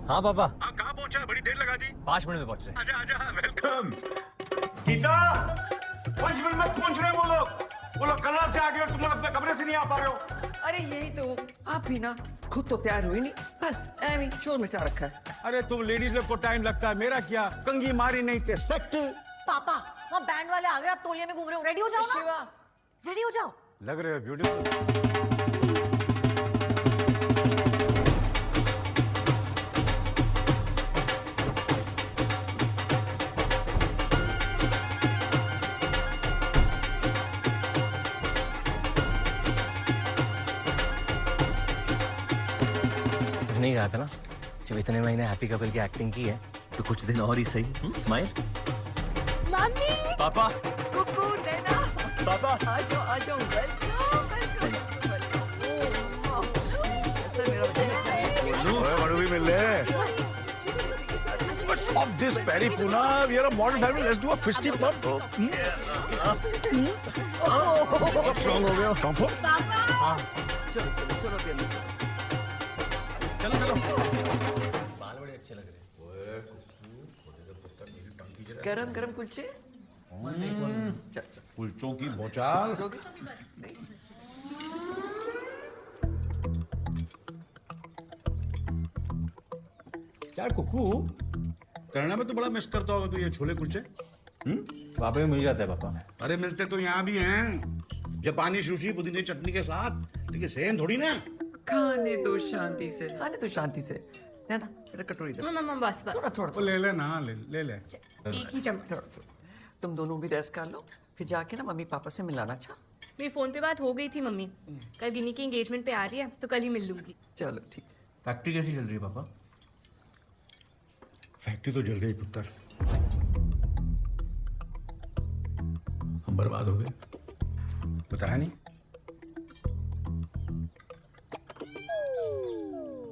हाँ पापा। हाँ कहाँ पहुंचा? बड़ी देर लगा दी। 5 मिनट में पहुंच रहे। आजा आजा, वेलकम। गीता, 5 मिनट में पहुंच रहे वो लोग कनाल से आ गए और तुम लोग अपने कमरे से नहीं आ पा रहे हो। अरे यही तो, आप भी ना खुद तो तैयार हुई नहीं, बस एवी शोर मचा रखा है। अरे तुम लेडीज लोग को टाइम लगता है, मेरा क्या, कंगी मारी नहीं थे सेट। पापा वहाँ बैंड वाले आ गए, आप तौलिए में घूम रहे हो, रेडी हो जाओ ना। शिवा, रेडी हो जाओ। लग रहे हो ब्यूटीफुल। नहीं कहा था ना, जब इतने महीने हैप्पी कपल की एक्टिंग की है तो कुछ दिन और ही सही। स्माइल। मम्मी, पापा। कुकू, नैना, पापा। आ जाओ, वेलकम, ऐसा मेरा बच्चा। बड़ू भी मिल ले। Stop this Perry Puna. We are a modern family. Let's do a fisty bump. Strong हो गया। Comfort. चलो बेबी, चलो। बाल बड़े अच्छे लग रहे हैं। गरम कुलचे। चल कुलचों की बौछार। यार कुकू, करना में तो बड़ा मिस करता होगा तू ये छोले कुलचे। वहाँ पे मिल जाता है पापा। अरे मिलते तो यहाँ भी हैं, जापानी सुशी पुदीने चटनी के साथ, लेकिन सेम थोड़ी ना। खाने दो शांति से, नैना मेरा कटोरी दे। मम्मा बस थोड़ा वो ले ले ना, ले। एक ही चम्मच। थोड़ा। तुम दोनों भी रेस्ट कर लो, फिर जाके ना मम्मी पापा से मिलाना। अच्छा, मेरी फोन पे बात हो गई थी मम्मी, कल गिनी की एंगेजमेंट पे आ रही है तो कल ही मिल लूंगी। चलो ठीक। फैक्ट्री कैसी चल रही है पापा? फैक्ट्री तो जल गई पुत्र, हम बर्बाद हो गए, बताया नहीं।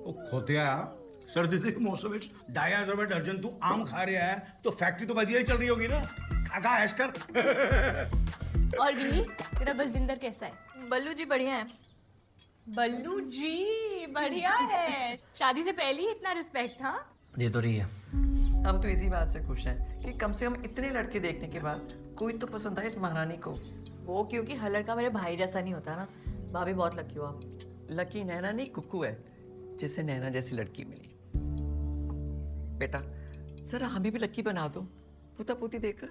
ओ खोतिया, सर्दी के मौसम में डायाजोबा दर्जन तू आम खा रहा है तो फैक्ट्री तो बढ़िया ही चल रही होगी ना। खा ऐश कर। और गिनी, तेरा बलविंदर कैसा है? बल्लू जी बढ़िया है। बल्लू जी बढ़िया है, शादी से पहले ही इतना रिस्पेक्ट। हाँ दे तो रही है। हम तो इसी बात से खुश हैं कि कम से कम इतने लड़के देखने के बाद कोई तो पसंद आए इस महारानी को। वो क्योंकि हर लड़का मेरे भाई जैसा नहीं होता ना। भाभी बहुत लकी हो आप। लकी नैना नहीं, कुकू है जिसे नैना जैसी लड़की मिली। बेटा जरा हमें भी लकी बना दो, पुता पुती देकर।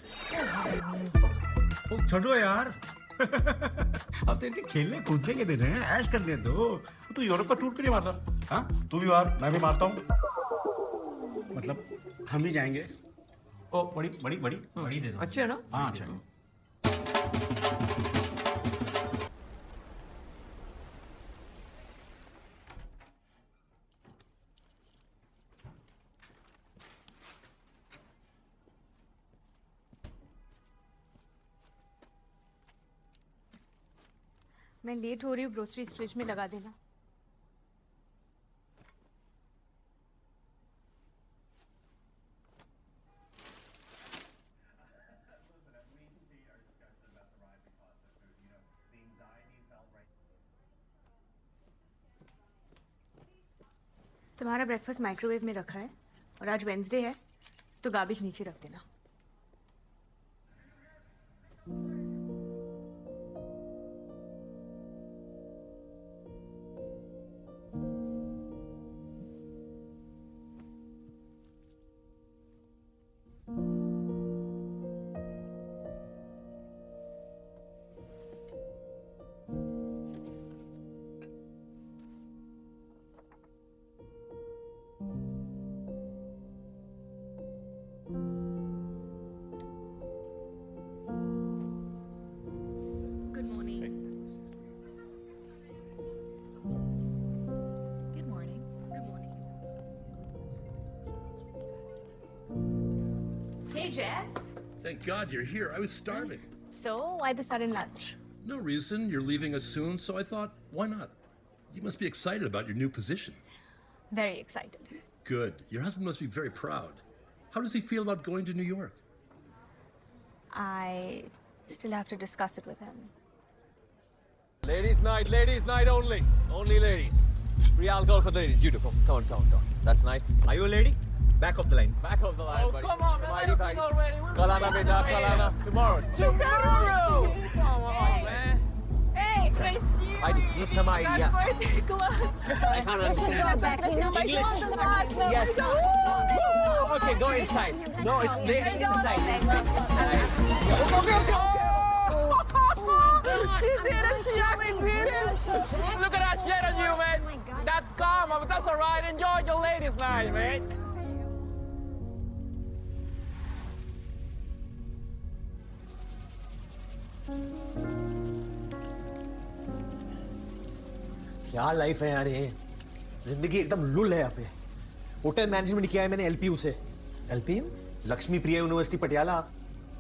ओ छोड़ो यार। अब तो इनके खेलने कूदने के दिन हैं, ऐश करने दो। तू यूरोप का टूर क्यों नहीं मारता? हाँ तू भी मार, मैं भी मारता हूँ। मतलब हम ही जाएंगे। ओ बड़ी दे दो। अच्छे है ना? हाँ अच्छा है। मैं लेट हो रही हूँ, ग्रोसरीज फ्रिज में लगा देना। तुम्हारा ब्रेकफास्ट माइक्रोवेव में रखा है और आज वेंसडे है तो गार्बेज नीचे रख देना। Hey, Jeff. Thank God you're here. I was starving. So, why the sudden lunch? No reason. You're leaving us soon, so I thought, why not? You must be excited about your new position. Very excited. Good. Your husband must be very proud. How does he feel about going to New York? I still have to discuss it with him. Ladies' night only. Only ladies. Priya, I'll go for the ladies. You do. Come on. That's nice. Are you a lady? Back of the line. Back of the line, buddy. Come on, man. Let us sing already. Kalana, beta, Kalana. Tomorrow. Come on, man. Hey, Precious. I need some idea. Birthday class. I can't understand. English. Yes. Okay, go inside. No, it's there. Inside. Go. She did it. She actually did it. Look at that shit on you, man. That's karma, but that's all right. Enjoy your ladies' night, man. क्या life है यार ये, जिंदगी एकदम लुल है यहाँ पे। Hotel management किया है मैंने एलपीयू से। एलपीएम? लक्ष्मी प्रिया यूनिवर्सिटी पटियाला,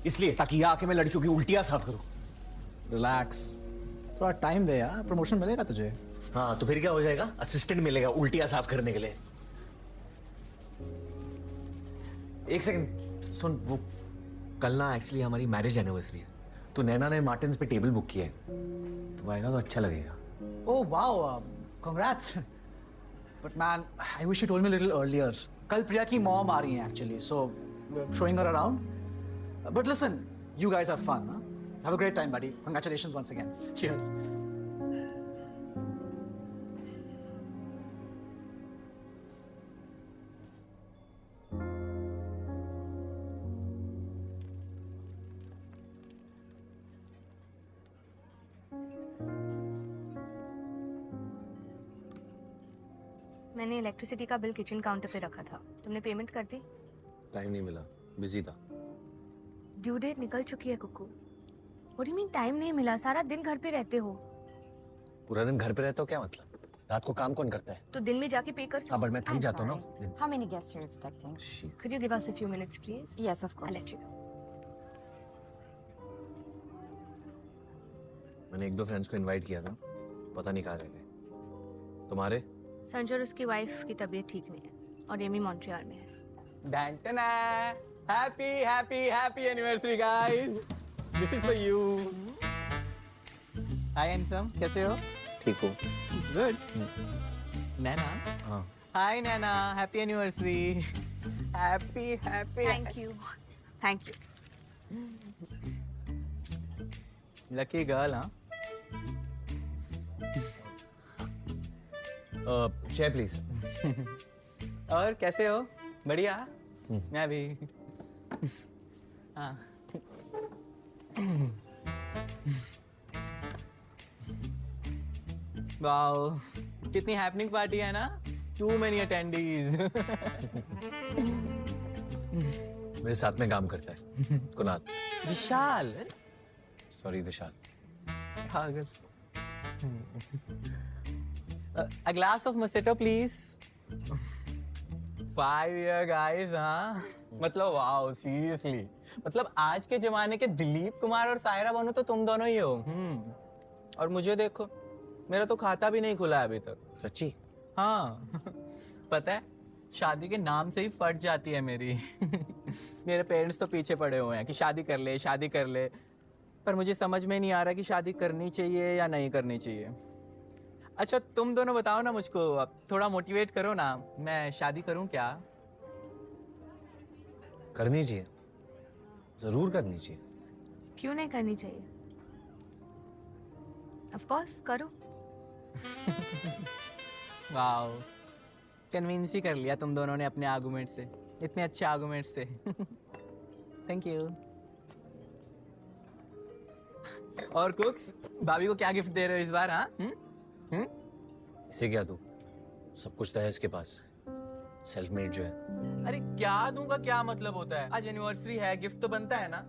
इसलिए ताकि यहाँ आके मैं लड़कियों की उल्टियां साफ करूं। रिलैक्स, थोड़ा टाइम दे यार, प्रमोशन मिलेगा तुझे। हाँ तो फिर क्या हो जाएगा, असिस्टेंट मिलेगा उल्टियां साफ करने के लिए। एक सेकंड सुन, वो कल ना एक्चुअली हमारी मैरिज एनिवर्सरी है, तो नैना ने मार्टिन्स पे टेबल बुक किया है, तो आएगा तो अच्छा लगेगा। Oh wow, congrats. But man, I wish you told me a little earlier. कल प्रिया की mom आ रही है actually, so we're showing her around. But listen, you guys have fun, huh? Have a great time, buddy. Congratulations once again. Cheers. मैंने electricity का bill kitchen counter पे रखा था, तुमने पेमेंट कर दी? टाइम नहीं मिला, बिजी था। ड्यू डेट निकल चुकी है Kuku. What do you mean time नहीं मिला? सारा दिन घर पे रहते हो। पूरा दिन घर पे रहते हो क्या मतलब? रात को काम कौन करता है? तो दिन में जाके पे कर सकते। अब मैं थक जाता हूँ ना। How many guests you're expecting? Could you give us a few minutes, please? Yes, of I'll course. let you know. मैंने एक दो फ्रेंड्स को इनवाइट किया था, पता नहीं कहाँ रह गए। तुम्हारे? संजय और उसकी वाइफ की तबीयत ठीक नहीं है और एमी मॉन्ट्रियल में है। Dantana! Happy anniversary, guys! This is for you. Hi, handsome. कैसे हो? ठीक हो? Good. Nana. हाँ। Hi, Nana. Happy anniversary. Happy. Thank you. Thank you. Lucky girl, huh? Share please. और कैसे हो? बढ़िया? मैं भी। हाँ। वाओ, कितनी हैपनिंग पार्टी है ना? Too many attendees. मेरे साथ में काम करता है कुणाल। विशाल? सॉरी विशाल। पागल। A glass of Moscato, please. 5-year guys, हाँ? मतलब वाओ, seriously. मतलब आज के जमाने के दिलीप कुमार और सायरा बानो तो तुम दोनों ही हो। और मुझे देखो, मेरा तो खाता भी नहीं खुला है अभी तक। सच्ची? हाँ। पता है, शादी के नाम से ही फट जाती है मेरी। मेरे पेरेंट्स तो पीछे पड़े हुए हैं कि शादी कर ले, पर मुझे समझ में नहीं आ रहा कि शादी करनी चाहिए या नहीं करनी चाहिए। अच्छा तुम दोनों बताओ ना मुझको, अब थोड़ा मोटिवेट करो ना, मैं शादी करूं क्या? करनी चाहिए, जरूर करनी चाहिए। क्यों नहीं करनी चाहिए? Of course, करो। वाओ, कन्विंस ही कर लिया तुम दोनों ने अपने आर्गुमेंट से, इतने अच्छे आर्गुमेंट से। Thank you. और कुक्स, भाभी को क्या गिफ्ट दे रहे हो इस बार? हाँ? इसे क्या तू, सब कुछ तो है इसके पास, सेल्फ मेड जो है। अरे क्या दूंगा, क्या मतलब होता है? आज एनिवर्सरी है, गिफ्ट तो बनता है ना।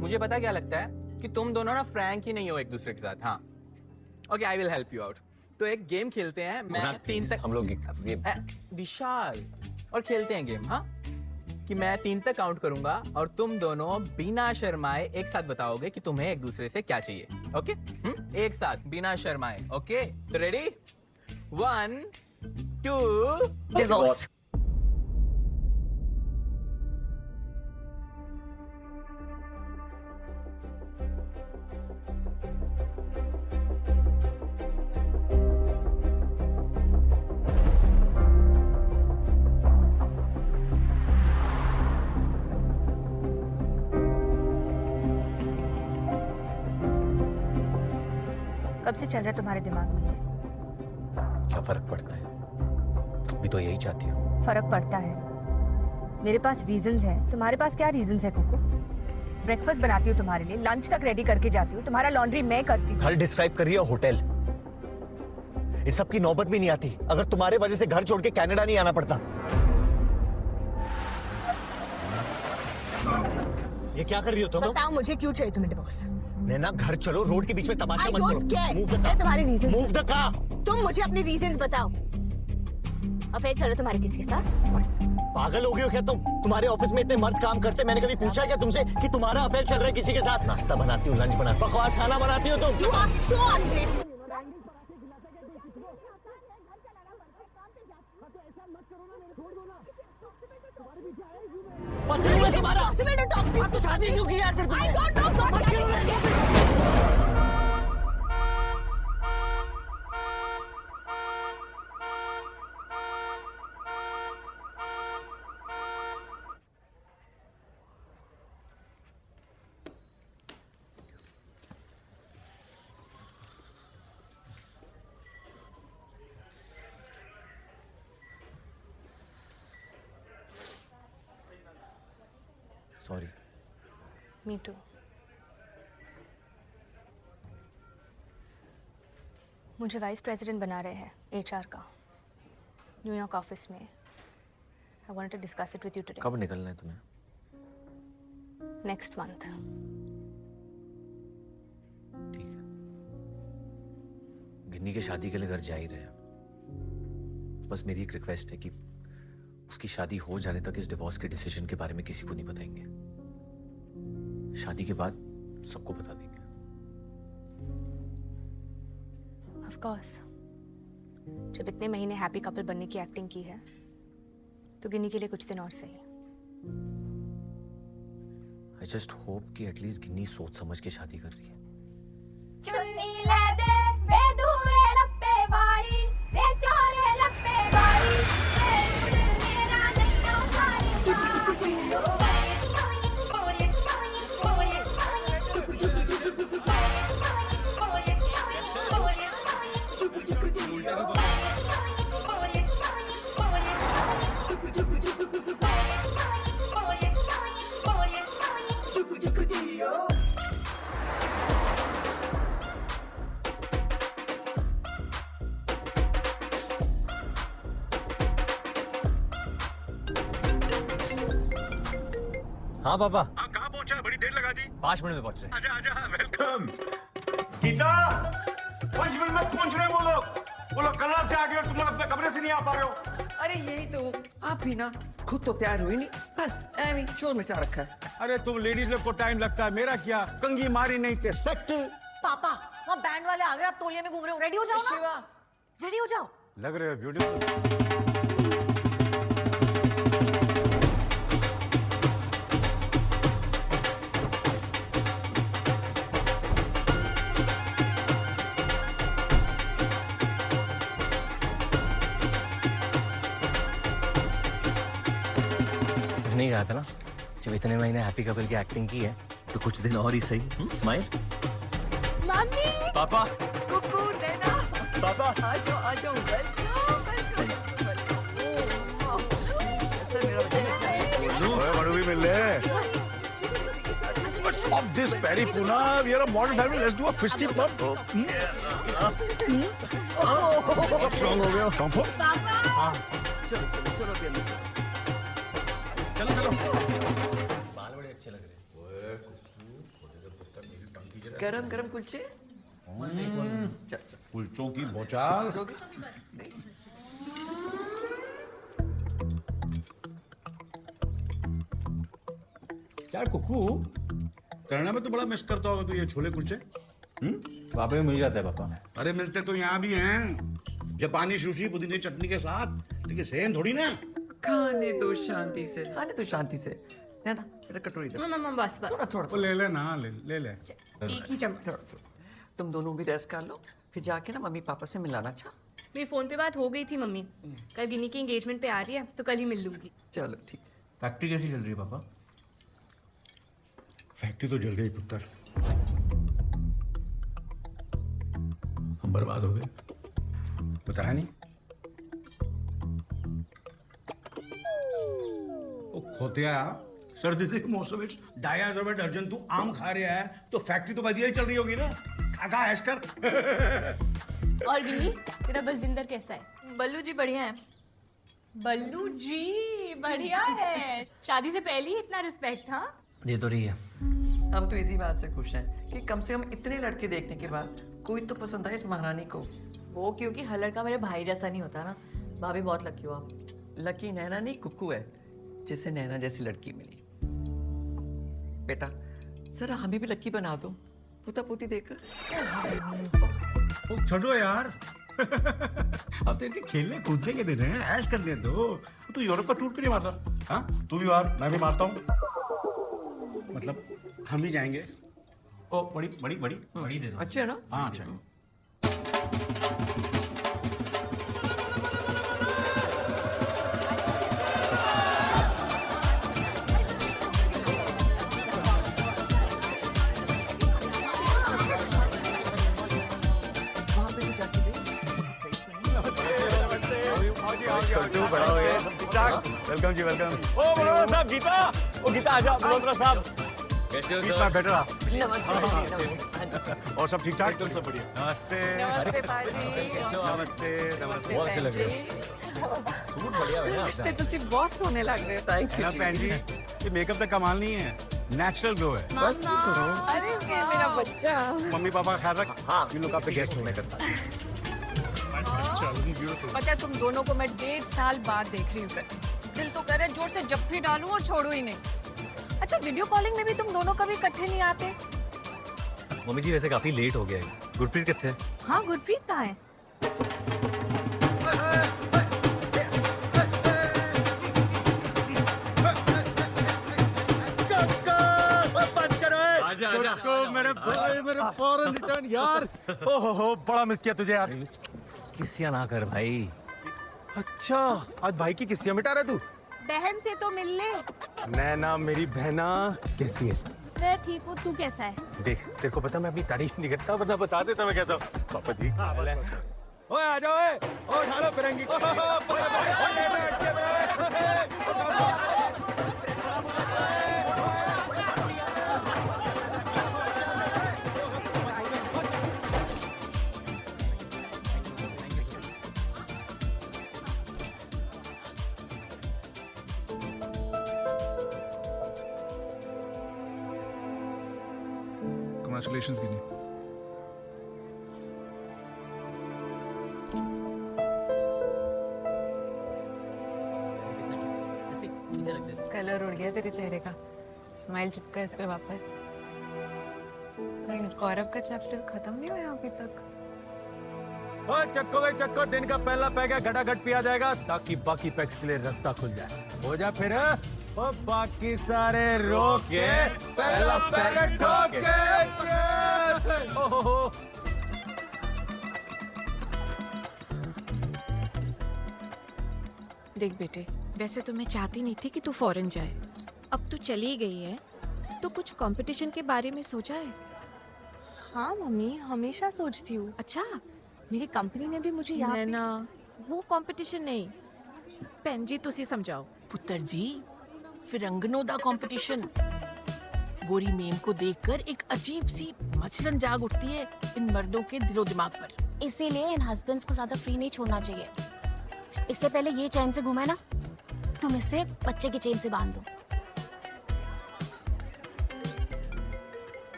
मुझे पता क्या लगता है कि तुम दोनों ना फ्रैंक ही नहीं हो एक दूसरे के साथ। हाँ okay, I will help you out. तो एक गेम खेलते हैं, मैं 3 तक हम लोग विशाल, और खेलते हैं गेम, हाँ, कि मैं 3 तक काउंट करूंगा और तुम दोनों बिना शर्माए एक साथ बताओगे कि तुम्हें एक दूसरे से क्या चाहिए। ओके? एक साथ बिना शर्माए। ओके, तो रेडी? 1 2 डिवोर्स। कब से चल रहा है तुम्हारे दिमाग में ये? क्या फर्क पड़ता है, तुम भी तो यही चाहती हो। फर्क पड़ता है। मेरे पास रीजंस हैं, तुम्हारे पास क्या रीजंस है कुकू? ब्रेकफास्ट बनाती हूँ तुम्हारे लिए, लंच तक रेडी करके जाती हूँ, तुम्हारा लॉन्ड्री मैं करती हूँ। घर डिस्क्राइब कर रही है, होटल। इस सब की नौबत भी नहीं आती अगर तुम्हारे वजह से घर छोड़ के कनाडा नहीं आना पड़ता। ये क्या कर रही हो तुम? बताओ मुझे क्यों चाहिए तुम्हें डिवोर्स? नैना घर चलो, रोड के बीच में तमाशा मत करो। Move the car. तुम्हारे रीजंस। Move the car. तुम मुझे अपने रीजंस बताओ। अफेयर चलो तुम्हारे किसी के साथ? पागल हो गए हो क्या तुम? तुम्हारे ऑफिस में इतने मर्द काम करते, मैंने कभी पूछा क्या तुमसे कि तुम्हारा अफेयर चल रहा है किसी के साथ? नाश्ता बनाती हो, लंच बनाती हो, बकवास खाना बनाती हो तुम। You are so ungrateful. Impossible to talk to you. तो शादी क्यों की यार फिर तुमने? I don't know God क्या सॉरी। Me too. मुझे वाइस प्रेसिडेंट बना रहे हैं एचआर का, न्यूयॉर्क ऑफिस में। I wanted to discuss it with you today. कब निकलना है तुम्हें? Next month. ठीक है, गिन्नी के शादी के लिए घर जा ही रहे हैं। बस मेरी एक रिक्वेस्ट है कि उसकी शादी हो जाने तक इस डिवोर्स के डिसीजन के बारे में किसी को नहीं बताएंगे। शादी के बाद सबको बता देंगे। Of course. जब इतने महीने हैप्पी कपल बनने की एक्टिंग की है, तो गिन्नी के लिए कुछ दिन और सही। I just hope कि एटलीस्ट गिन्नी सोच समझ के शादी कर रही है। चुन्नी ले दे वे दूरे लप्पे वाली वे चारे लप्पे वाली वे मेरा नैया सारी हाँ पापा। हाँ, कहाँ पहुंचा है? बड़ी देर लगा दी। 5 मिनट में पहुंच रहे हैं। आजा आजा, वेलकम। गीता, 5 मिनट में पहुंच रहे हैं वो लोग। वो लोग कनाडा से आ गए और तुम लोग अपने कमरे से नहीं आ पा रहे हो। अरे यही तो, आप भी ना खुद तो तैयार हुई नहीं, बस ऐਵੇਂ शोर मचा रखा है। अरे तुम लेडीज लोग को टाइम लगता है, मेरा क्या? कंगी मारी नहीं थे सेट। पापा वहाँ बैंड वाले आ गए, आप तौलिए में घूम रहे हो। रेडी हो जाओ ना, रेडी हो जाओ। लग रहे हो ब्यूटीफुल। नहीं कहा था ना, जब इतने महीने हैप्पी कपल की एक्टिंग की है तो कुछ दिन और ही सही। स्माइल। मम्मी। पापा। कुकू नैना। पापा। आ जाओ, वेलकम। ऐसा मेरा बच्चा बड़ू भी मिल ले। Stop this Perry Puna. We are a modern family. Let's do a fisty bump. Strong हो गया। Comfort. चलो भी चलो। बाल बड़े अच्छे लग रहे हैं। गरम कुलचे। कुलचों की बौछार। यार कुकू, कनाडा में तो बड़ा मिस करता होगा तू ये छोले कुलचे। वहाँ पे मिल जाता है पापा। अरे मिलते तो यहाँ भी हैं, जापानी सुशी पुदीने चटनी के साथ, लेकिन सेम थोड़ी ना। खाने दो शांति से, नैना मेरा कटोरी दो। मम्मा बस थोड़ा वो ले ले ना, ले। ठीक ही चमच। तुम दोनों भी रेस्ट कर लो, फिर जाके ना मम्मी पापा से मिलाना। अच्छा, मेरी फोन पे बात हो गई थी मम्मी, कल गिनी की एंगेजमेंट पे आ रही है तो कल ही मिल लूंगी। चलो ठीक। फैक्ट्री कैसी चल रही है पापा? फैक्ट्री तो जल गई पुत्र। बर्बाद हो गए। बताया नहीं। ओ खोतिया, सर्दी के मौसम में 2.5 रुपए दर्जन तू आम खा रहा है तो फैक्ट्री तो बढ़िया ही चल रही होगी ना। खा ऐश कर। और गिन्नी, तेरा बलविंदर कैसा है? बल्लू जी बढ़िया है। बल्लू जी बढ़िया है। शादी से पहले ही इतना रिस्पेक्ट। हाँ, दे तो रही है। हम तो इसी बात से खुश हैं कि कम से कम इतने लड़के देखने के बाद कोई तो पसंद आए इस महारानी को। वो क्योंकि हर लड़का मेरे भाई जैसा नहीं होता ना। भाभी बहुत लकी हो आप। लकी नैना नहीं, कुक्कू है जिसे नैना जैसी लड़की मिली। बेटा जरा हमें भी लकी बना दो, पोता पोती देकर। छोड़ो यार। अब तो इनके खेलने कूदने के दिन हैं, ऐश करने दो। तू यूरोप का टूर क्यों नहीं मारता? हाँ, तू भी मार, मैं भी मारता हूँ। मतलब हम ही जाएंगे। ओ बड़ी बड़ी बड़ी बड़ी दे दो। अच्छी है ना? हाँ अच्छा है। बड़ा हो गया। वेलकम जी, वेलकम। ओ मल्होत्रा साहब, गीता, ओ गीता आजा। मल्होत्रा साहब कैसे हो सर? बेटर आप? नमस्ते। और सब ठीक ठाक? एकदम सब बढ़िया। नमस्ते। नमस्ते पाजी। नमस्ते नमस्ते। बहुत अच्छे लग रहे हैं। सूट बढ़िया है आपका। तुसी बहुत सोने लग रहे हो। थैंक ना यू बहन जी, ये मेकअप तो कमाल नहीं है, नेचुरल ग्लो है। अरे ये मेरा बच्चा। मम्मी पापा का ख्याल रख। हाँ, इन लोग आपके गेस्ट होने करता है। पता है तुम दोनों को मैं 1.5 साल बाद देख रही हूँ। दिल तो कर रहा है जोर से जप्फी डालूं और छोड़ू ही नहीं। अच्छा, वीडियो कॉलिंग में भी तुम दोनों कभी इकट्ठे नहीं आते? मम्मी जी वैसे काफी लेट हो गया है। गुरप्रीत कितने? हाँ, गुरप्रीत कहाँ है? मेरे फौरन रिटर्न यार। ओहो बड़ा मिस किया तुझे यार। किस्सियां ना कर भाई। अच्छा, आज भाई की किस्सियां मिटा रहा तू? बहन से तो मिल ले। नैना मेरी बहना कैसी है? मैं ठीक हूँ, तू कैसा है? देख, तेरे को पता मैं अपनी तारीफ नहीं करता, वरना बता देता मैं कैसा हूँ। पापा जी ओए आ जाओ। ओ उठा लो फिरंगी। Congratulations, Ginny. कलर उड़ गया तेरे चेहरे का। स्माइल चिपका इस पे वापस। गौरव का चैप्टर खत्म नहीं हुआ अभी तक। ओ चक्को भाई चक्को, दिन का पहला पैक है, घटाघट पिया जाएगा ताकि बाकी पैक्स के लिए रास्ता खुल जाए। हो जा फिर। ओ बाकी सारे रोक के पहला पैक ठोक के। ओहो देख बेटे, वैसे तो मैं चाहती नहीं थी कि तू फॉरेन जाए। अब तू चली गई है तो कुछ कंपटीशन के बारे में सोचा है? हाँ मम्मी, हमेशा सोचती हूँ। अच्छा, मेरी कंपनी ने भी मुझे यहाँ ना वो कंपटीशन नहीं, भैन जी तुसी समझाओ। पुत्र जी, फिरंगनों दा कंपटीशन। गोरी मेम को देखकर एक अजीब सी मचलन जाग उठती है इन मर्दों के दिलो दिमाग पर। इसीलिए इन हस्बैंड्स को ज्यादा फ्री नहीं छोड़ना चाहिए। इससे पहले ये चैन से घूमे ना, तुम इससे बच्चे की चेन से बांध दो।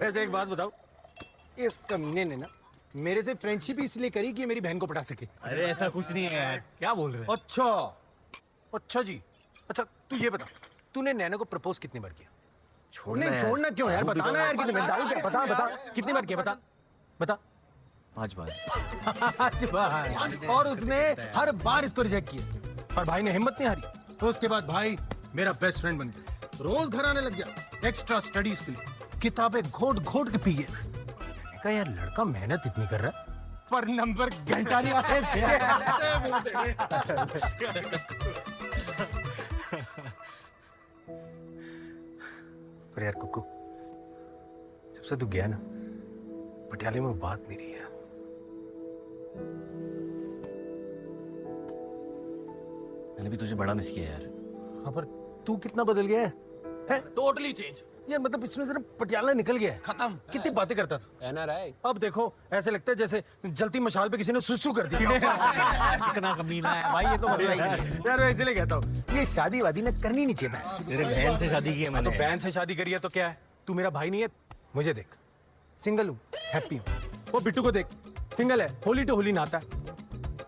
वैसे एक बात बताओ, इस कमीने ने ना मेरे से फ्रेंडशिप इसलिए करी कि ये मेरी बहन को पटा सके। अरे ऐसा कुछ नहीं है यार, क्या बोल रहे हैं? अच्छा जी। अच्छा तू ये बता, तूने नैना को प्रपोज कितनी बार किया? छोड़ना नहीं यार। छोड़ना क्यों यार, बताना यार कितनी बार। डाल के बता बता कितनी बार किया, बता बता। 5 बार। 5 बार। और उसने हर बार इसको रिजेक्ट किया, और भाई ने हिम्मत नहीं हारी। तो उसके बाद भाई मेरा बेस्ट फ्रेंड बन गया, रोज घर आने लग गया एक्स्ट्रा स्टडीज के लिए, किताबें घोट घोट के पी गया। मैंने कहा यार लड़का मेहनत इतनी कर रहा है पर नंबर घंटा नहीं आते पर यार कुक्कू, से तू गया ना, पटियाले में बात नहीं रही है। मैंने भी तुझे बड़ा मिस किया यार। हाँ, पर तू कितना बदल गया है? टोटली चेंज यार मतलब इसमें से ना पटियाला निकल गया है। खत्म। कितनी बातें करता था। एनआरआई। अब देखो ऐसे लगता है जैसे जलती मशाल पे किसी ने सुसु कर दिया। कितना कमीना है भाई, ये तो बदला ही नहीं है। यार मैं इसलिए कहता हूँ ये शादी वादी ना करनी नहीं चाहिए। तेरे बहन से शादी की है मैंने। तो बहन से शादी करी है तो क्या है? तू मेरा भाई नहीं है? मुझे देख, सिंगल हूँ, हैप्पी हूँ। वो बिट्टू को देख, सिंगल है, होली टू होली नहाता है।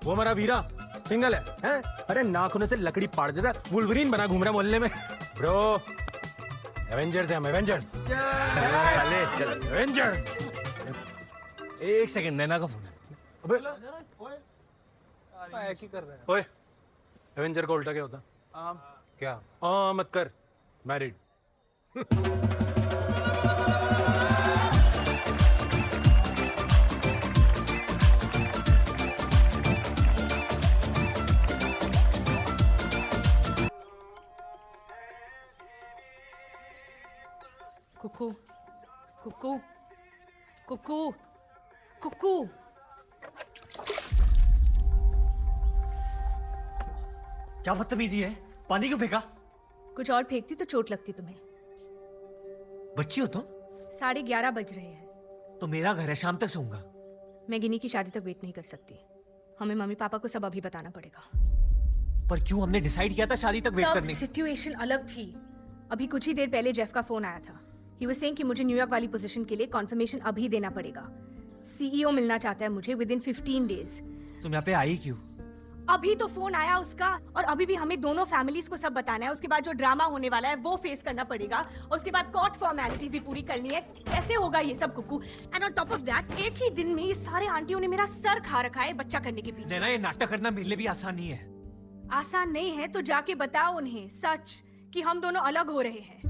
वो हमारा वीरा सिंगल है, हैं? अरे नाखूनों से लकड़ी पाड़ देता है, वुल्वरीन बना घूम रहा मोहल्ले में। ब्रो एवेंजर्स है हम, एवेंजर्स। साले चल एवेंजर्स। एक सेकंड, नैना का फोन है। अबे ऐसे ही कर रहा है। ओए एवेंजर का उल्टा क्या होता? क्या? मत कर, मैरिड। कुकू कुकू कुकू कुकू। क्या बदतमीजी है? पानी क्यों फेंका? कुछ और फेंकती तो चोट लगती तुम्हें। बच्ची हो तुम? 11:30 बज रहे हैं। तो मेरा घर है, शाम तक सोऊंगा। मैं गिनी की शादी तक वेट नहीं कर सकती। हमें मम्मी पापा को सब अभी बताना पड़ेगा। पर क्यों? हमने डिसाइड किया था शादी तक वेट तब करने की। सिचुएशन अलग थी। अभी कुछ ही देर पहले जेफ का फोन आया था। ही वाज सेइंग कि मुझे न्यूयॉर्क वाली पोजीशन के लिए कॉन्फर्मेशन अभी देना पड़ेगा। सीईओ मिलना चाहता है मुझे विद इन 15 डेज। तुम यहाँ पे आई क्यों? अभी तो फोन आया उसका, और अभी भी हमें दोनों फैमिलीज को सब बताना है। उसके बाद जो ड्रामा होने वाला है वो फेस करना पड़ेगा, और उसके बाद कोर्ट फॉर्मेलिटीज भी पूरी करनी है। कैसे होगा ये सब Kuku? And on top of that एक ही दिन में ये सारे आंटियों ने मेरा सर खा रखा है बच्चा करने के पीछे। नैना, ये नाटक करना मेरे लिए भी आसान नहीं है। आसान नहीं है तो जाके बताओ उन्हें सच कि हम दोनों अलग हो रहे हैं,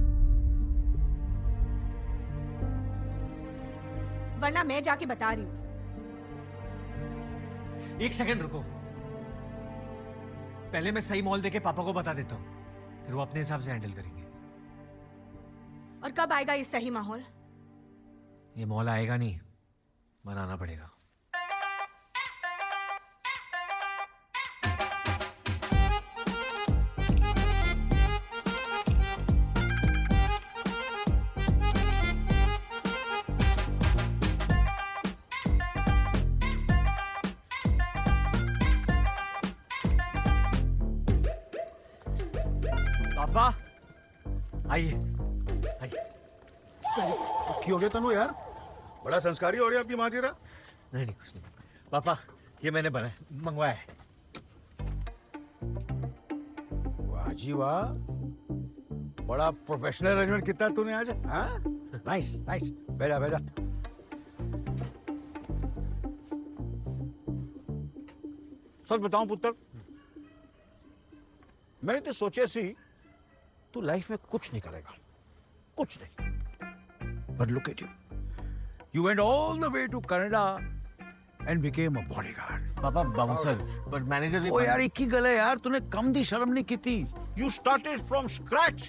वरना मैं जाके बता रही हूँ। एक सेकंड रुको, पहले मैं सही मॉल देके पापा को बता देता हूँ, फिर वो अपने हिसाब से हैंडल करेंगे। और कब आएगा ये सही माहौल? ये मॉल आएगा नहीं, बनाना पड़ेगा। पापा आइए आइए। की हो गया तनु यार? बड़ा संस्कारी हो रही है आपकी माजीरा। नहीं नहीं, कुछ नहीं पापा, ये मैंने मंगवाया है। वाह जी वाह, बड़ा प्रोफेशनल अरेंजमेंट किया तूने आज। हाँ नाइस नाइस, भेजा भेजा। सच बताऊं पुत्र, मैंने तो सोचे सी तू लाइफ में कुछ नहीं करेगा, कुछ नहीं। But look at you. You went all the way to Canada and became a bodyguard. पापा बाउंसर, पर मैनेजर भी। ओ यार एक ही गल है यार, तूने कम दी शर्म नहीं की थी। You started from scratch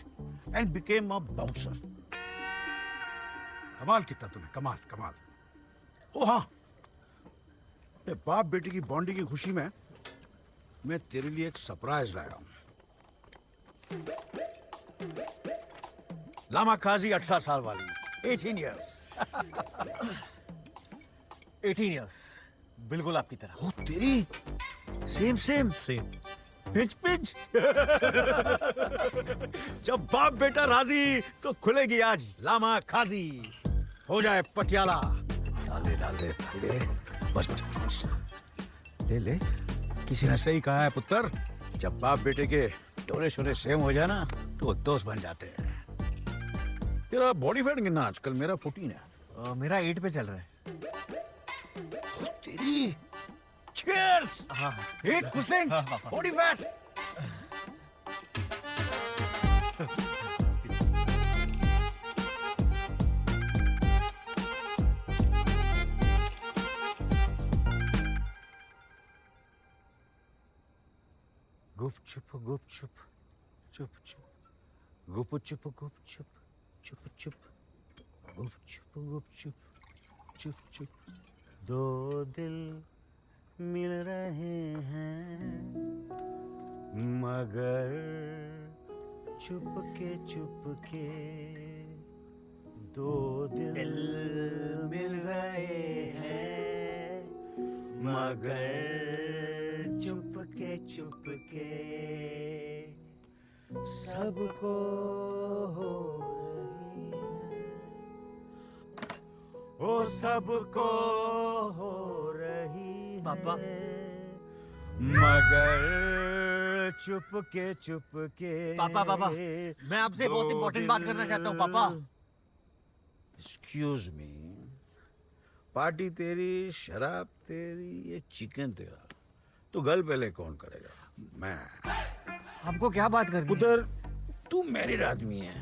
and became a bouncer. कमाल किया तूने, कमाल कमाल। ओ हाँ, अपने बाप बेटी की बॉन्डिंग की खुशी में मैं तेरे लिए एक सरप्राइज लाया हूं। लामा काजी 18 साल वाली, 18 years. 18 years, बिल्कुल आपकी तरह। ओ तेरी, same same same. Pinch pinch. जब बाप बेटा राजी तो खुलेगी आज लामा खाजी, हो जाए पटियाला। डाले डाले डाले, बस बस बस बस, ले ले। किसी ने सही कहा है पुत्र, जब बाप बेटे के टोले शोले सेम हो जाए ना तो दोस्त बन जाते हैं। तेरा बॉडी फैट कितना आजकल? मेरा 14 है। मेरा 8 पे चल रहा है। तेरी cheers! 8% body fat. गुप चुप गुप चुप चुप चुप गुप चुप गुप चुप चुप चुप गुपचुप चुप चुप दो दिल मिल रहे हैं मगर चुपके दो दिल मिल रहे हैं मगर चुपके सबको हो ओ सबको हो रही पापा मगर चुपके पापा मैं आपसे बहुत इंपॉर्टेंट बात करना चाहता हूँ पापा। एक्सक्यूज मी, पार्टी तेरी, शराब तेरी, ये चिकन तेरा, तो गल पहले कौन करेगा? मैं। आपको क्या बात करनी है? उधर तू मैरिड आदमी है,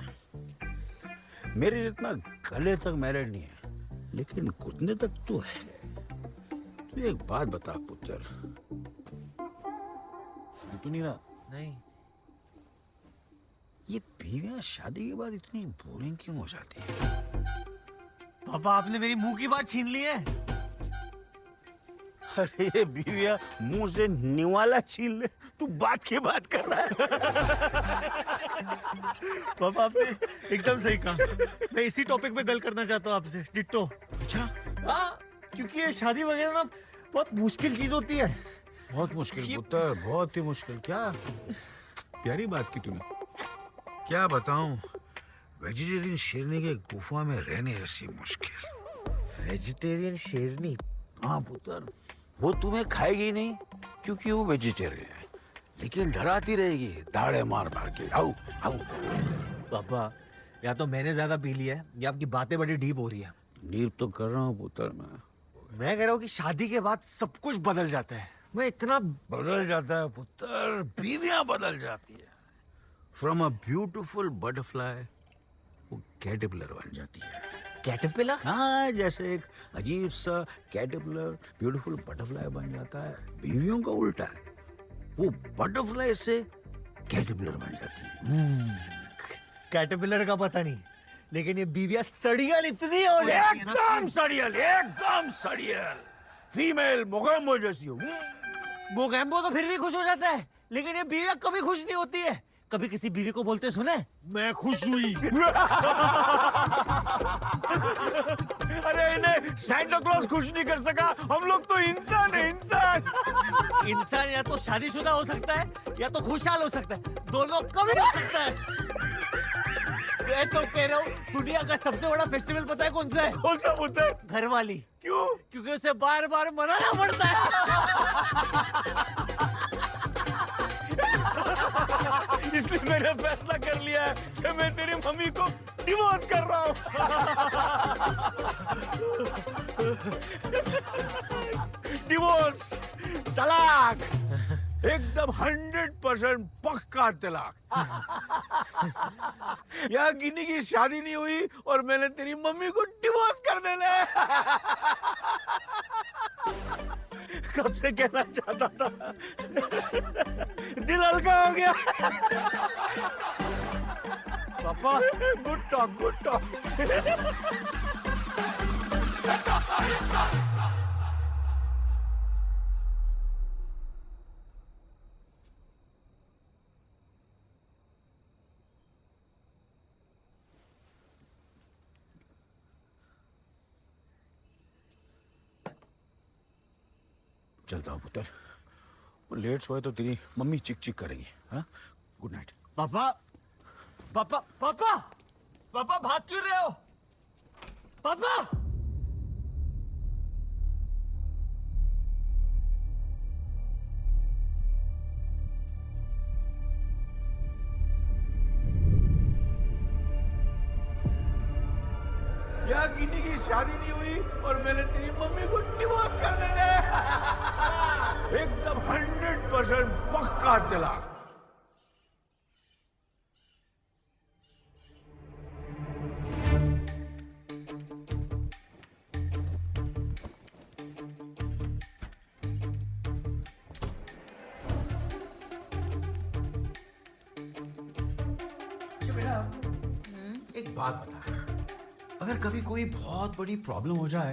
मेरे जितना गले तक मैरिड नहीं है, लेकिन घुटने तक तो है। तू एक बात बता पुत्र, सुन तो नहीं रहा? नहीं। ये बीवियां शादी के बाद इतनी बोरिंग क्यों हो जाती है? पापा आपने मेरी मुंह की बात छीन ली है। अरे ये बीवियां मुंह से निवाला छीन ले, तू बात की बात कर रहा है। पापा आपने एकदम सही कहा। मैं इसी टॉपिक पे गल करना चाहता हूँ आपसे, डिट्टो। अच्छा? हाँ, क्योंकि ये शादी वगैरह ना बहुत मुश्किल चीज होती है। बहुत मुश्किल पुत्र, बहुत ही मुश्किल। क्या प्यारी बात की तूने। क्या बताऊं, वेजिटेरियन शेरनी के गुफा में रहने जैसी मुश्किल। वेजिटेरियन शेरनी? हाँ पुत्र, वो तुम्हें खाएगी नहीं क्योंकि वो वेजिटेरियन है, लेकिन डराती रहेगी दाड़े मार मार के। आओ आओ। पापा या तो मैंने ज्यादा पी लिया है या आपकी बातें बड़ी डीप हो रही है। डीप तो कर रहा हूँ पुत्र मैं कह रहा हूँ कि शादी के बाद सब कुछ बदल जाता है। मैं इतना बदल जाता है पुत्र, बीवियां बदल जाती है। फ्रॉम अ ब्यूटीफुल बटरफ्लाई वो कैटरपिलर बन जाती है। कैटरपिलर? हाँ, जैसे एक अजीब सा कैटरपिलर ब्यूटीफुल बटरफ्लाई बन जाता है, बीवियों का उल्टा है, वो बटरफ्लाई से कैटरपिलर बन जाती है। कैटरपिलर का पता नहीं, लेकिन ये बीवियां सड़ियल इतनी हो जाती है ना। एकदम सड़ियल, एकदम सड़ियल, फीमेल मोगैम्बो जैसी हो। मोगैम्बो तो फिर भी खुश हो जाता है, लेकिन ये बीवियां कभी खुश नहीं होती है। कभी किसी बीवी को बोलते सुने, मैं खुश हुई। अरे इन्हें सैंटा क्लॉज खुश नहीं कर सका, हम लोग तो इंसान है, इंसान। इंसान या तो शादीशुदा हो सकता है या तो खुशहाल हो सकता है, दोनों कभी नहीं हो सकता है। मैं तो कह रहा हूँ, दुनिया का सबसे बड़ा फेस्टिवल पता है कौन सा है? कौन सा पुत्र? घरवाली। क्यों? क्योंकि उसे बार बार मनाना पड़ता है। इसलिए मैंने फैसला कर लिया है कि मैं तेरी मम्मी को डिवोर्स कर रहा हूँ। डिवोर्स, तलाक, एकदम 100% पक्का तलाक। यहाँ गिनी की शादी नहीं हुई और मैंने तेरी मम्मी को डिवोर्स कर देना है। कब से कहना चाहता था, दिल हल्का हो गया। पापा गुड टॉक, गुड टॉक। चलता हूँ पुत्र, लेट सोए तो तेरी मम्मी चिक चिक करेगी। हाँ, गुड नाइट। पापा पापा पापा पापा भाग क्यों रहे हो? पापा यहाँ गिनी की शादी नहीं हुई और मैंने तेरी मम्मी को डिवोर्स कर देना है। एकदम 100% पक्का तलाक। एक बात बता, अगर कभी कोई बहुत बड़ी प्रॉब्लम हो जाए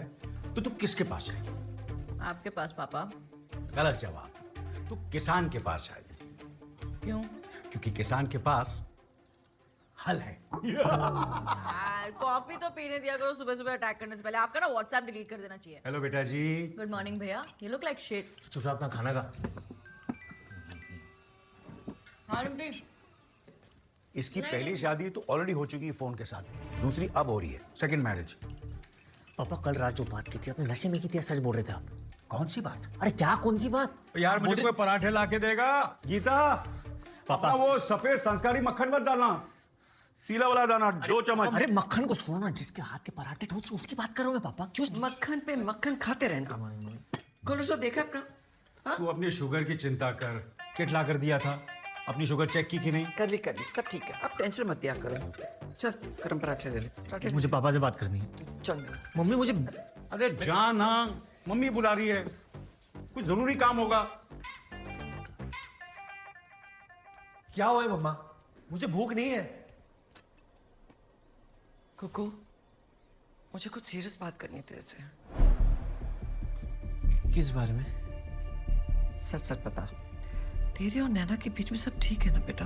तो तू किसके पास जाएगी? आपके पास पापा। गलत जवाब। तू किसान के पास जाएगी। क्यों? क्योंकि किसान के पास हल है। कॉफी तो पीने दिया करो सुबह सुबह अटैक करने से पहले। आपका ना व्हाट्सएप डिलीट कर देना चाहिए। हेलो बेटा जी। गुड मॉर्निंग भैया। You look like shit. चुपचाप अपना खाना खा। हाँ रिम्पी। इसकी पहली शादी तो ऑलरेडी हो चुकी है फोन के साथ, दूसरी अब हो रही है, सेकंड मैरिज। पापा कल रात जो बात की थी आपने नशे में की थी, सच बोल रहे थे आप? कौन सी बात? अरे क्या कौन सी बात? यार मुझे कोई पराठे ला के देगा? गीता पापा वो सफेद संस्कारी मक्खन मत डालना, पीला वाला दाना 2 चम्मच। अरे मक्खन को छोड़ो ना, जिसके हाथ के पराठे ठोस उसकी बात करो मैं पापा। क्यों मक्खन पे मक्खन खाते रहना। कोलेस्ट्रॉल देखा अपना? तू अपनी शुगर की चिंता कर। किट ला कर दिया था, अपनी शुगर चेक की कि नहीं? कर ली सब ठीक है, अब टेंशन मत दिया करो। चल गरम पराठे ले ले। मुझे पापा से बात करनी है। चल मम्मी मुझे। अरे जाना, मम्मी बुला रही है, कुछ जरूरी काम होगा। क्या हुआ है मम्मा? मुझे भूख नहीं है। कुकू मुझे कुछ सीरियस बात करनी है तेरे से। किस बारे में? सच सच बता, तेरे और नैना के बीच में सब ठीक है ना बेटा?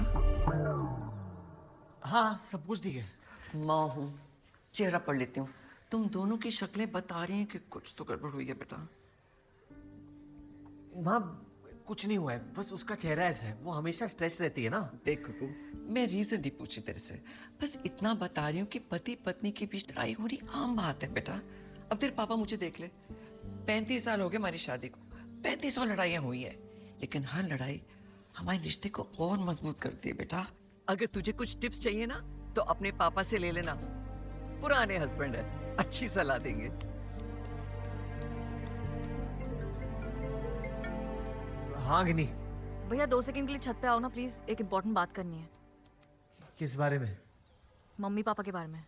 हाँ सब कुछ ठीक है। माँ हूँ, चेहरा पढ़ लेती हूँ। तुम दोनों की शक्लें बता रही हैं कि कुछ तो गड़बड़ हुई है बेटा। माँ कुछ नहीं हुआ है, बस उसका चेहरा ऐसा है, वो हमेशा स्ट्रेस रहती है ना। देख कुकू, मैं रीजन नहीं पूछी तेरे से, बस इतना बता रही हूँ कि पति पत्नी के बीच लड़ाई होनी आम बात है बेटा। अब तेरे पापा मुझे देख ले, 35 साल हो गए हमारी शादी को, 35 लड़ाइयाँ हुई है, लेकिन हर लड़ाई हमारे रिश्ते को और मजबूत करती है बेटा। अगर तुझे कुछ टिप्स चाहिए ना तो अपने पापा से ले लेना, पुराने हस्बैंड है, अच्छी सलाह देंगे। हाँ गिनी। भैया 2 सेकंड के लिए छत पे आओ ना प्लीज, एक इम्पोर्टेंट बात करनी है। किस बारे में? मम्मी पापा के बारे में।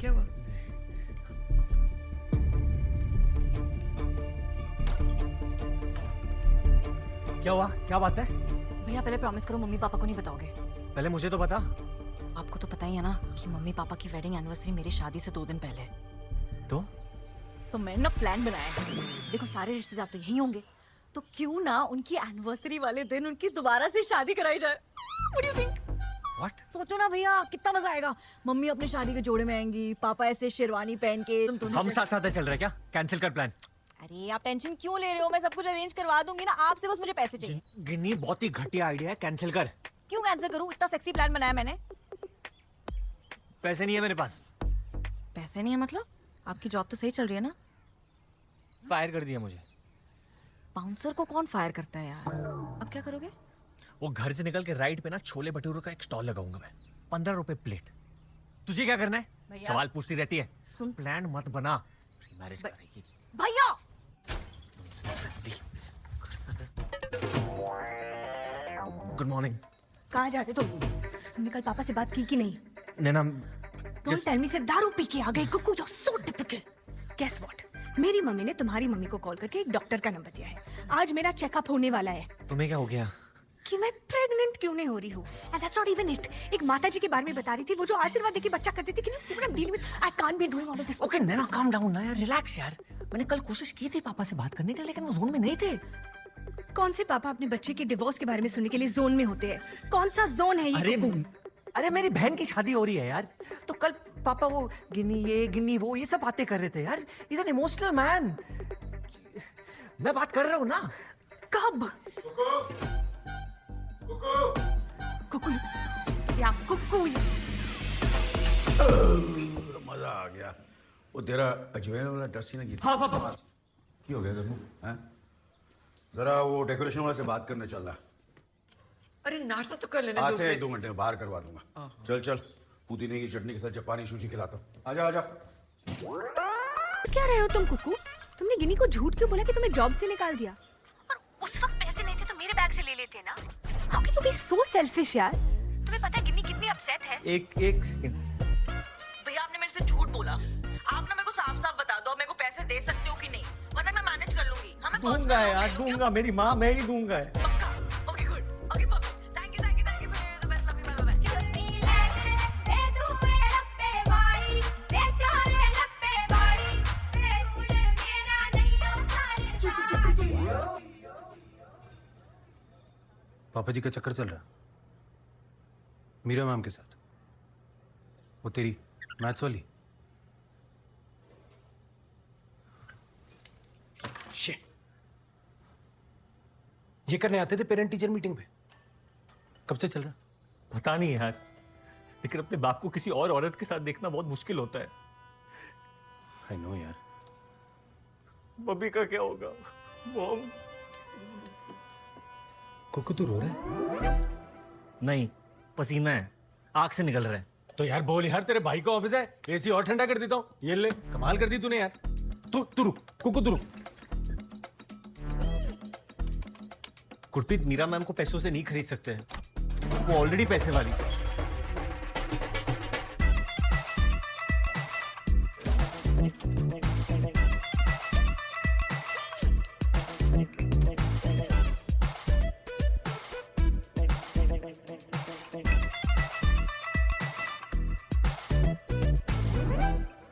क्या हुआ? क्या हुआ? क्या बात है? भैया पहले प्रॉमिस करो मम्मी पापा को नहीं बताओगे। पहले मुझे तो बता। आपको तो पता ही है ना कि मम्मी पापा की वेडिंग एनिवर्सरी मेरी शादी से 2 दिन पहले। तो मैंने ना प्लान बनाया है। देखो सारे रिश्तेदार तो यही होंगे, तो क्यों ना उनकी एनिवर्सरी वाले दिन उनकी दोबारा से शादी कराई जाए। What do you think? What? सोचो ना भैया कितना मजा आएगा। मम्मी अपने शादी के जोड़े में आएंगी, पापा ऐसे शेरवानी पहन के। हम साथ साथ चल रहे क्या? कैंसिल कर प्लान। अरे आप टेंशन क्यों ले रहे हो, मैं सब कुछ अरेंज करवा दूंगी ना, आपसे बस मुझे पैसे चाहिए। गिन्नी बहुत ही घटिया आइडिया है, कैंसिल कर। क्यों कैंसिल करूं? इतना सेक्सी प्लान बनाया मैंने। पैसे नहीं है मेरे पास। पैसे नहीं है मतलब? आपकी जॉब तो सही चल रही है ना? फायर कर दिया मुझे। बाउंसर को कौन फायर करता है यार? अब क्या करोगे? वो घर से निकल के राइट पे ना छोले भटूरे का एक स्टॉल लगाऊंगा मैं, 15 रुपए प्लेट। तुझे क्या करना है? सवाल पूछती रहती है। सुन, प्लान मत बना, मैरिज करेगी। भैया गुड मॉर्निंग। कहाँ जा रहे तुम? तुमने कल पापा से बात की कि नहीं? नैना Don't tell me, सिर्फ दारू पी के आ गए। Kuku you're so typical. Guess what? मेरी मम्मी ने तुम्हारी मम्मी को कॉल करके एक डॉक्टर का नंबर दिया है। आज मेरा चेकअप होने वाला है। तुम्हें क्या हो गया? कि मैं प्रेग्नेंट क्यों नहीं हो रही हूँ। And that's not even it. एक माता जी के बारे में बता रही थी, वो जो आशीर्वाद देके बच्चा करती थी कि नहीं, I'm dealing with, I can't be doing all of this. Okay, Naina calm down ना यार, रिलैक्स यार। मैंने कल कोशिश की थी पापा से बात करने के लिए, लेकिन वो जोन में नहीं थे। कौन से पापा अपने बच्चे के डिवोर्स के बारे में सुनने के लिए जोन में होते हैं? कौन सा जोन है ये? अरे मेरी बहन की शादी हो रही है यार, तो कल पापा वो गिन्नी ये गिन्नी वो ये सब बातें कर रहे थे यार। Is an emotional man. मैं बात कर रहा हूँ ना। कब? कुकू या कुकू। मजा आ गया। वो तेरा अजवाइन वाला डस्टी ना की। हाँ पापा। क्यों हो गया तुम? हैं? जरा वो डेकोरेशन वाले से बात करने चल रहा। अरे नाश्ता तो कर लेने दो। आते 2 घंटे में बाहर करवा दूंगा। चल चल, पुदीने की चटनी के साथ जापानी सुशी खिलाता हूँ। आजा आजा। क्या रहे हो तुम कुकू? तुमने गिनी को झूठ क्यों बोला कि तुम्हें जॉब से निकाल दिया? और उस वक्त पैसे नहीं थे तो मेरे बैग से ले लेते ना। How can you be so selfish यार? तुम्हें पता है गिनी कितनी अपसेट है? एक सेकंड। भैया आपने मेरे से झूठ बोला। आप ना मेरे को साफ साफ बता दो, मेरे को पैसे दे सकते हो कि नहीं, वरना मैं मैनेज कर लूंगी। हमें दूंगा यार, दूंगा। मेरी माँ मैं ही दूंगा। Okay good. ओके पापा, thank you for the best. Love you, bye bye. चुन्नी ले दे दूरे लप्पे वाली पापा जी का चक्कर चल रहा, मीरा मैम के साथ, वो तेरी मैथ्स वाली। Shit. ये करने आते थे पेरेंट टीचर मीटिंग पे, कब से चल रहा? पता नहीं यार, लेकिन अपने बाप को किसी और औरत के साथ देखना बहुत मुश्किल होता है। आई नो यार। मम्मी का क्या होगा? मॉम। कुकू तू रो रहा है? नहीं, पसीना है, आंख से निकल रहा है। तो यार बोल यार, तेरे भाई का ऑफिस है, एसी और ठंडा कर देता हूँ। ये ले, कमाल कर दी तूने यार। तू रुक कुकू, तू रुक। गुरप्रीत, मीरा मैम को पैसों से नहीं खरीद सकते हैं, वो ऑलरेडी पैसे वाली है।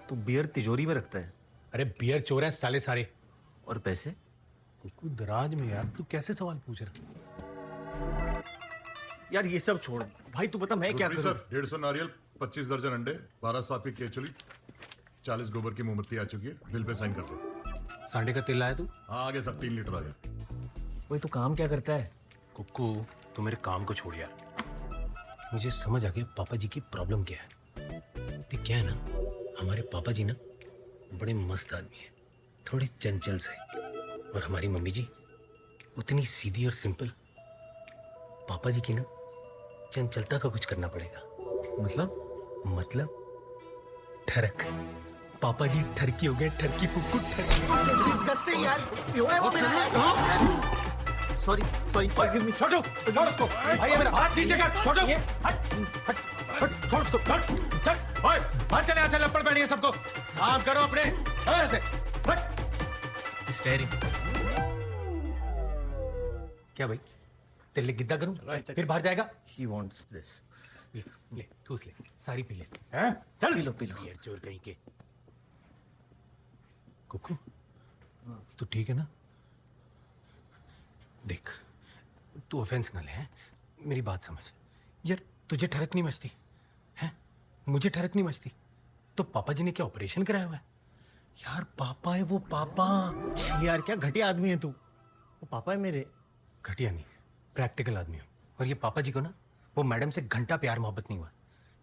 तो बियर तिजोरी में रखता है? अरे बियर चोर हैं साले सारे। और पैसे? कुकू दराज में यार, तू कैसे सवाल पूछ रहा? यार ये सब छोड़, भाई तू बता मैं क्या करूं? सर 150 नारियल, 25 दर्जन अंडे, 12 सांप की केचुली, 40 गोबर की मोमबत्ती आ चुकी है, बिल पे साइन कर दो। सांडे का तेल लाया तू? हाँ, आगे सब 3 लीटर आ गया। वही तो काम क्या करता है? कुकू तू मेरे काम को छोड़ यार, मुझे समझ आ गया पापा जी की प्रॉब्लम क्या है। देख क्या है ना, हमारे पापा जी ना बड़े मस्त आदमी है, थोड़े चंचल से, और हमारी मम्मी जी उतनी सीधी और सिंपल। पापा जी की ना चंचलता का कुछ करना पड़ेगा। मतलब ठरक। पापा जी ठरकी हो गए, ठरकी कुकू ठरकी। डिस्गस्टिंग यार, क्यों है वो मेरा? Sorry forgive me. छोड़ो उसको, भाई ये मेरा हाथ नीचे कर, छोड़ो। हट, छोड़ उसको, चल ओए, बाहर चले, अच्छा लपड़ पहनिए सबको, काम करो अपने ऐसे। हट स्टेयरिंग। क्या भाई, तेरे लिए गिद्दा करूं? फिर बाहर जाएगा। He wants this. ले ठूस ले, सारी पी ले। हैं? चल पी लो। बियर चोर कहीं के। कुकू तू ठीक है ना? देख तू ऑफेंस ना ले, हैं? मेरी बात समझ यार, तुझे ठरक नहीं मचती है, मुझे ठरक नहीं मचती, तो पापा जी ने क्या ऑपरेशन कराया हुआ है? यार पापा है वो, पापा। यार क्या घटिया आदमी है तू, वो पापा है मेरे। घटिया नहीं, प्रैक्टिकल आदमी हो। और ये पापा जी को ना वो मैडम से घंटा प्यार मोहब्बत नहीं हुआ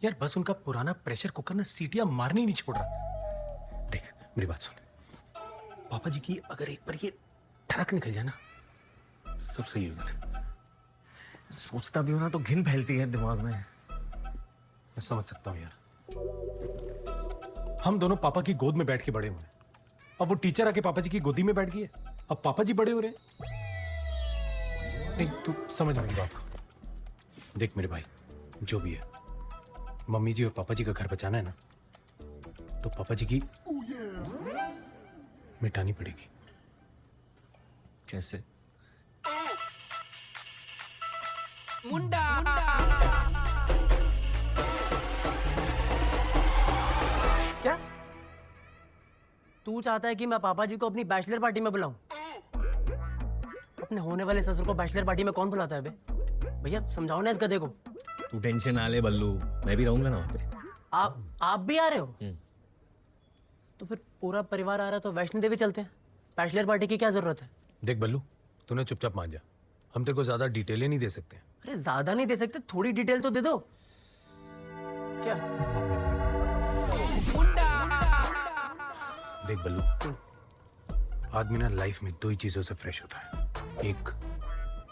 यार, बस उनका पुराना प्रेशर कुकर ना सीटियां मारनी नहीं छोड़ रहा। देख मेरी बात सुन, पापा जी की अगर एक बार ये ठरक निकल जाए ना, सब सही हो जाना। सोचता भी हो ना तो घिन फैलती है दिमाग में। मैं समझ सकता हूँ यार, हम दोनों पापा की गोद में बैठ के बड़े हुए हैं, अब वो टीचर आके पापा जी की गोदी में बैठ गई है, अब पापा जी बड़े हो रहे हैं। नहीं तू समझ मेरी बात को। देख मेरे भाई, जो भी है, मम्मी जी और पापा जी का घर बचाना है ना, तो पापा जी की मिटानी पड़ेगी। कैसे? मुंडा। क्या तू चाहता है कि मैं पापा जी को अपनी बैचलर पार्टी में बुलाऊं? अपने होने वाले ससुर को बैचलर पार्टी में कौन बुलाता है बे? भैया समझाओ ना इस गधे को। तू टेंशन ना ले बल्लू, मैं भी रहूंगा ना वहाँ पे। आप भी आ रहे हो? तो फिर पूरा परिवार आ रहा है तो वैष्णो देवी चलते हैं, बैचलर पार्टी की क्या जरूरत है? देख बल्लू, तूने चुपचाप मान जा, हम तेरे को ज्यादा डिटेलें नहीं दे सकते। अरे ज्यादा नहीं दे सकते, थोड़ी डिटेल तो दे दो। क्या? देख बल्लू, आदमी ना लाइफ में 2 ही चीजों से फ्रेश होता है, एक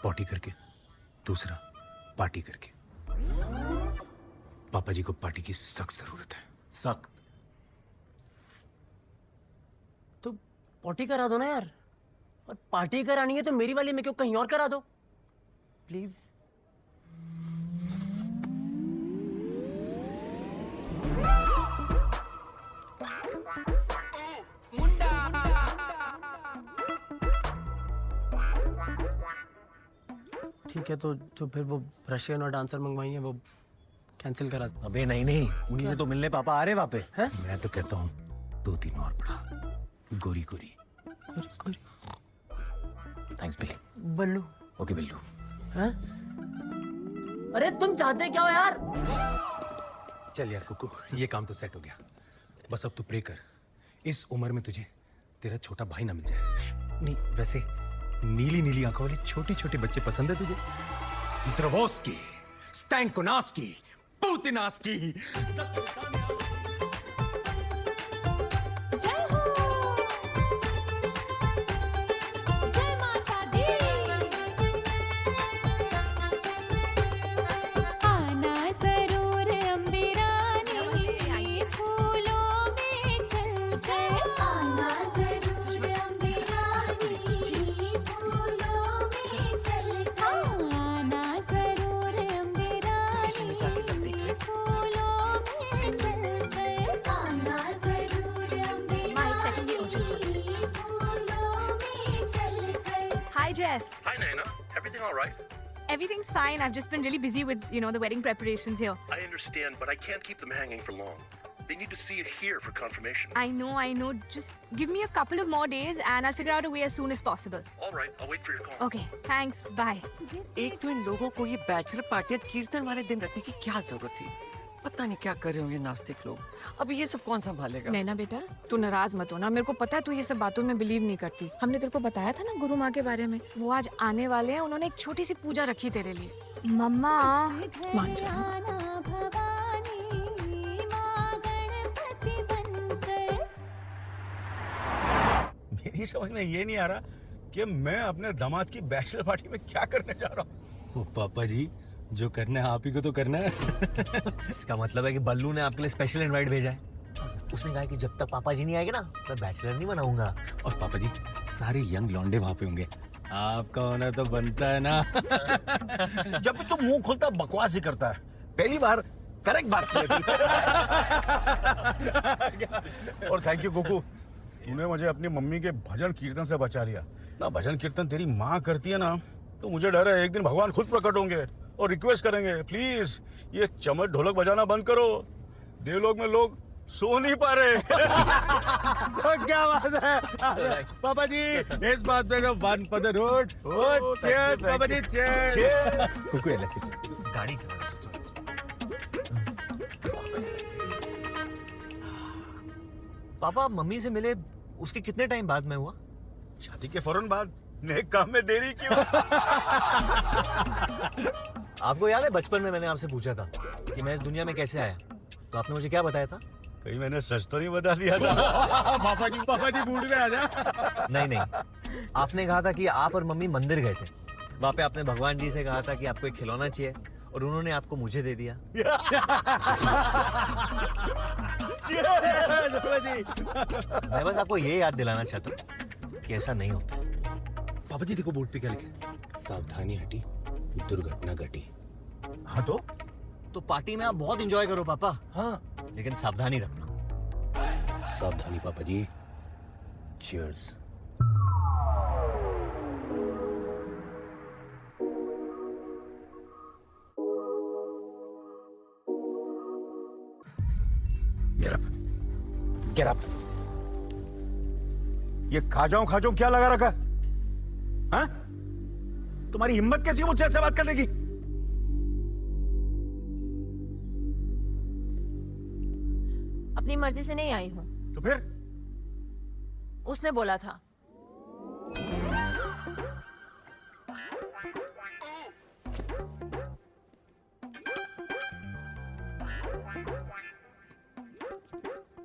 पॉटी करके, दूसरा पार्टी करके। पापा जी को पार्टी की सख्त जरूरत है। सख्त? तो पॉटी करा दो ना यार, और पार्टी करानी है तो मेरी वाली में क्यों, कहीं और करा दो प्लीज। ठीक है, तो जो फिर वो रशियन और डांसर मंगवाई है वो कैंसिल करा दो। अबे नहीं, उन्हीं से तो मिलने पापा आ रहे वहाँ पे। मैं तो कहता हूँ 2-3 और बढ़ा, गोरी गोरी। थैंक्स बिल्ली। बल्लू। ओके बिल्लू। हाँ? अरे तुम चाहते क्या हो यार? चल यार कुकू, ये काम तो सेट हो गया। बस अब तू प्रे कर, इस उम्र में तुझे तेरा छोटा भाई ना मिल जाए। नहीं वैसे नीली नीली आंखों वाले छोटे छोटे बच्चे पसंद है तुझे? द्रवोस्की, स्टैंकोनास्की, पुतिनास्की। Hi, Jess. Hi, Naina. Everything all right? Everything's fine. I've just been really busy with, the wedding preparations here. I understand, but I can't keep them hanging for long. They need to see it here for confirmation. I know. Just give me a couple of more days and I'll figure out a way as soon as possible. All right, I'll wait for your call. Okay, thanks. Bye. एक तो इन लोगों को ये bachelor पार्टियां कीर्तन वाले दिन रखने की क्या जरूरत थी? पता नहीं क्या कर रहे होंगे नास्तिक लोग। अब ये सब कौन संभालेगा? नैना बेटा, तू नाराज मत होना। मेरे को पता है तू ये सब बातों में बिलीव नहीं करती। हमने तेरे को बताया था ना गुरु माँ के बारे में। वो आज आने वाले हैं। उन्होंने एक छोटी सी पूजा रखी तेरे लिए। मम्मा, मान जा। मेरी समझ में ये नहीं आ रहा कि मैं अपने दामाद की बैचलर पार्टी में क्या करने जा रहा हूँ। ओ पापा जी, जो करना है आप ही को तो करना है। इसका मतलब है कि बल्लू ने आपके लिए स्पेशल इनवाइट भेजा है। उसने कहा कि जब तक पापा जी नहीं आएंगे ना, मैं बैचलर नहीं बनाऊंगा। और पापा जी, सारे यंग लौंडे वहां पे होंगे, आपका होना तो बनता है ना। जब भी तुम मुंह खोलता बकवास ही करता है। पहली बार करेक्ट बात की थी। और थैंक यू कुकू, तूने मुझे अपनी मम्मी के भजन कीर्तन से बचा लिया ना। भजन कीर्तन तेरी माँ करती है ना, तो मुझे डर है एक दिन भगवान खुद प्रकट होंगे और रिक्वेस्ट करेंगे, प्लीज ये चमच ढोलक बजाना बंद करो। देवलोक में लोग सो नहीं पा रहे। तो क्या बात है पापा जी, इस बात पे तो one for the road. Oh cheers पापा जी, चीयर्स। कुकू एलएसी गाड़ी चला। पापा मम्मी से मिले उसके कितने टाइम बाद में हुआ? शादी के फौरन बाद। नेक काम में देरी क्यों? आपको याद है बचपन में मैंने आपसे पूछा था कि मैं इस दुनिया में कैसे आया, तो आपने मुझे क्या बताया था? कहीं मैंने सच तो नहीं बता दिया था? पापा जी मूड में आ जा। नहीं, आपने कहा था कि आप और मम्मी मंदिर गए थे। वहाँ पे आपने भगवान जी से कहा था कि आपको एक खिलौना चाहिए और उन्होंने आपको मुझे दे दिया। मैं बस आपको ये याद दिलाना चाहता हूँ कि ऐसा नहीं होता। पापा जी देखो बोर्ड पे क्या लिखा है, सावधानी हटी दुर्घटना घटी। हाँ तो पार्टी में आप बहुत एंजॉय करो पापा। हाँ, लेकिन सावधानी रखना। सावधानी पापा जी। चीयर्स। Get up. ये खाजाओं क्या लगा रखा है? हाँ? तुम्हारी हिम्मत कैसी है मुझसे ऐसे बात करने की? अपनी मर्जी से नहीं आई हूँ। तो फिर? उसने बोला था।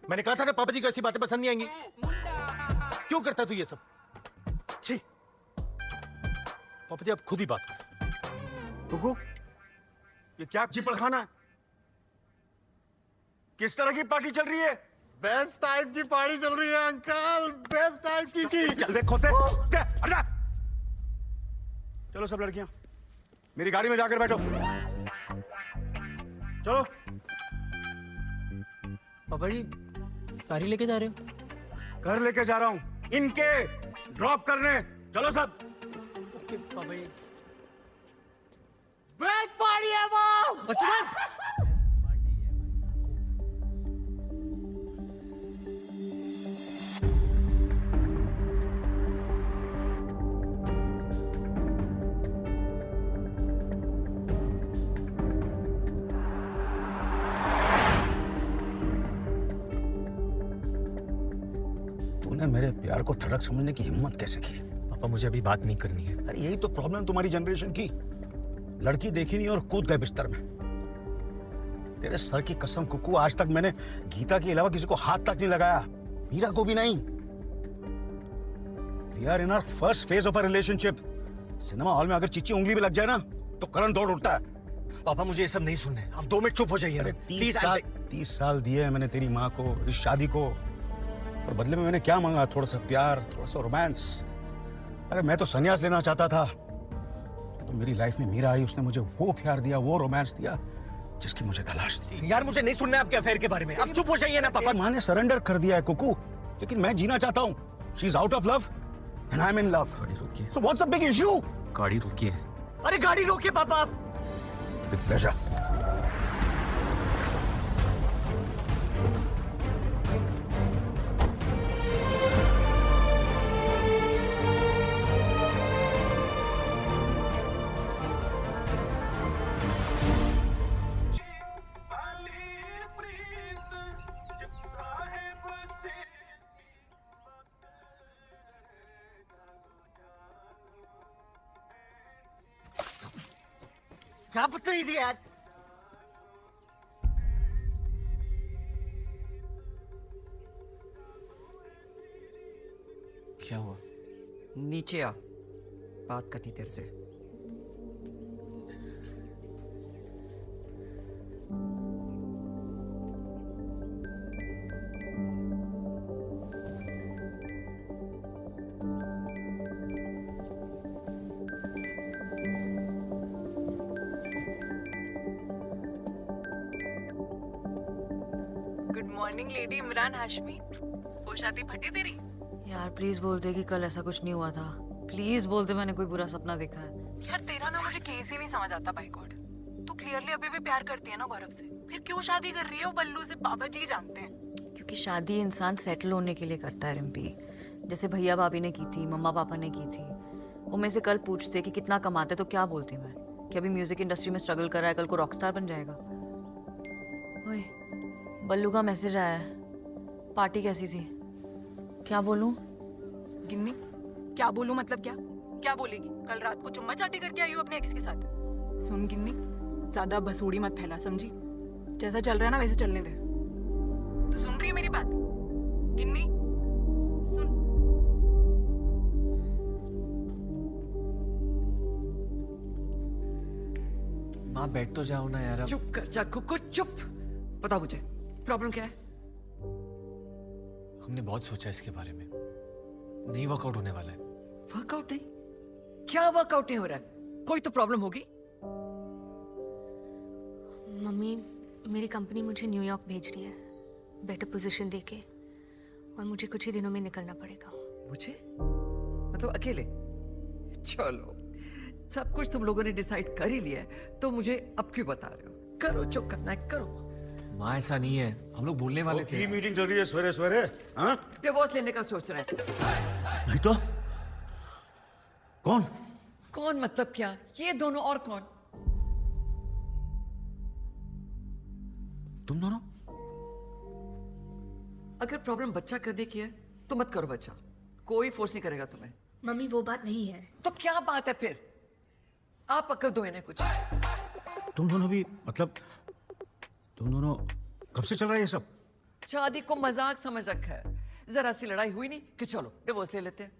मैंने कहा था ना पापा जी को ऐसी बातें पसंद नहीं आएंगी। क्यों करता तू ये सब? छी। पापा जी आप खुद ही बात करो। कुकू, ये क्या चिपड़ खाना है? किस तरह की पार्टी चल रही है? बेस्ट टाइप की पार्टी चल रही है अंकल, बेस्ट टाइप की। चल बे खोते। चलो सब लड़कियां मेरी गाड़ी में जाकर बैठो। चलो। पापा जी सारी लेके जा रहे हो? घर लेके जा रहा हूं, इनके ड्रॉप करने। चलो सब। ओके पापा जी। बेस्ट पार्टी है वो। बचपन। तूने मेरे प्यार को ठड़क समझने की हिम्मत कैसे की? पापा मुझे अभी बात नहीं करनी है। अरे यही तो प्रॉब्लम तुम्हारी जनरेशन की। लड़की देखी नहीं और कूद गए बिस्तर में। तेरे सर की कसम कुकू, आज तक मैंने गीता के अलावा किसी को हाथ तक नहीं लगाया, मीरा को भी नहीं। We are in our first phase of a relationship. Cinema hall में अगर चिच्ची उंगली भी लग जाए ना तो करंट दौड़ उठता है। पापा मुझे ये सब नहीं सुनने, आप 2 मिनट चुप हो जाइए। 30 साल दिए हैं मैंने तेरी माँ को इस शादी को, और बदले में मैंने क्या मांगा? थोड़ा सा प्यार, थोड़ा सा रोमांस। अरे मैं तो संन्यास लेना चाहता था, तो मेरी लाइफ में मीरा आई, उसने मुझे वो प्यार दिया, वो रोमांस दिया जिसकी मुझे तलाश थी। यार मुझे नहीं सुनना है आपके अफेयर के बारे में, आप चुप हो जाइए ना पापा। माँ ने सरेंडर कर दिया है कुकू, लेकिन मैं जीना चाहता हूँ। She is out of love and I am in love. गाड़ी रोकिए। So what's the big issue? गाड़ी रोकिए। अरे गाड़ी रोकिए पापा आप। With pleasure. क्या बदतमीजी है यार। क्या हुआ? नीचे आ, बात करनी तेरे से। Good morning lady Imran Hashmi. वो शादी फटी तेरी? यार प्लीज बोल दे कि कल ऐसा कुछ नहीं हुआ था। प्लीज बोल दे मैंने कोई बुरा सपना देखा है। यार तेरा ना मुझे केस ही नहीं समझ आता बाय गॉड। तू क्लियरली अभी भी प्यार करती है ना गौरव से, फिर क्यों शादी कर रही है? वो बल्लू से बाबा जी जानते हैं। क्योंकि शादी इंसान सेटल होने के लिए करता है रिम्पी। जैसे भैया भाभी ने की थी, मम्मा पापा ने की थी। वो मेरे से कल पूछते कि कितना कमाते, तो क्या बोलती मैं कि अभी म्यूजिक इंडस्ट्री में स्ट्रगल कर रहा है, कल को रॉकस्टार बन जाएगा। ओए बल्लू का मैसेज आया है, पार्टी कैसी थी? क्या बोलूं? गिन्नी क्या बोलूं मतलब क्या क्या बोलेगी? कल रात को चुम्मा चाटी करके आई हो अपने एक्स के साथ। सुन गिन्नी, ज्यादा बसूड़ी मत फैला, समझी? जैसा चल रहा है ना वैसे चलने दे। तू सुन रही है मेरी बात? गिन्नी सुन। माँ बैठ तो जाओ ना यार। चुप कर जा कुकू, चुप। बता मुझे प्रॉब्लम क्या है? हमने बहुत सोचा इसके बारे में, नहीं वर्कआउट होने वाला है। वर्कआउट नहीं? क्या वर्कआउट नहीं हो रहा है? कोई तो प्रॉब्लम होगी। मम्मी मेरी कंपनी मुझे न्यूयॉर्क भेज रही है बेटर पोजीशन देके, और मुझे कुछ ही दिनों में निकलना पड़ेगा। मुझे मतलब अकेले? चलो सब कुछ तुम लोगों ने डिसाइड कर ही लिया है, तो मुझे अब क्यों बता रहे हो? करो, चुप करना है करो। माँ ऐसा नहीं है, हम लोग बोलने वाले थे। की मीटिंग चल रही है सवेरे सवेरे। हाँ डिवोर्स लेने का सोच रहे हैं। नहीं तो कौन? कौन मतलब क्या? ये दोनों और कौन? तुम दोनों? अगर प्रॉब्लम बच्चा करने की है तो मत करो बच्चा, कोई फोर्स नहीं करेगा तुम्हें। मम्मी वो बात नहीं है। तो क्या बात है फिर? आप अक्ल दो इन्हें कुछ। तुम दोनों भी मतलब, तुम दोनों कब से चल रहा है ये सब? शादी को मजाक समझ रखा है, जरा सी लड़ाई हुई नहीं कि चलो डिवोर्स ले लेते हैं।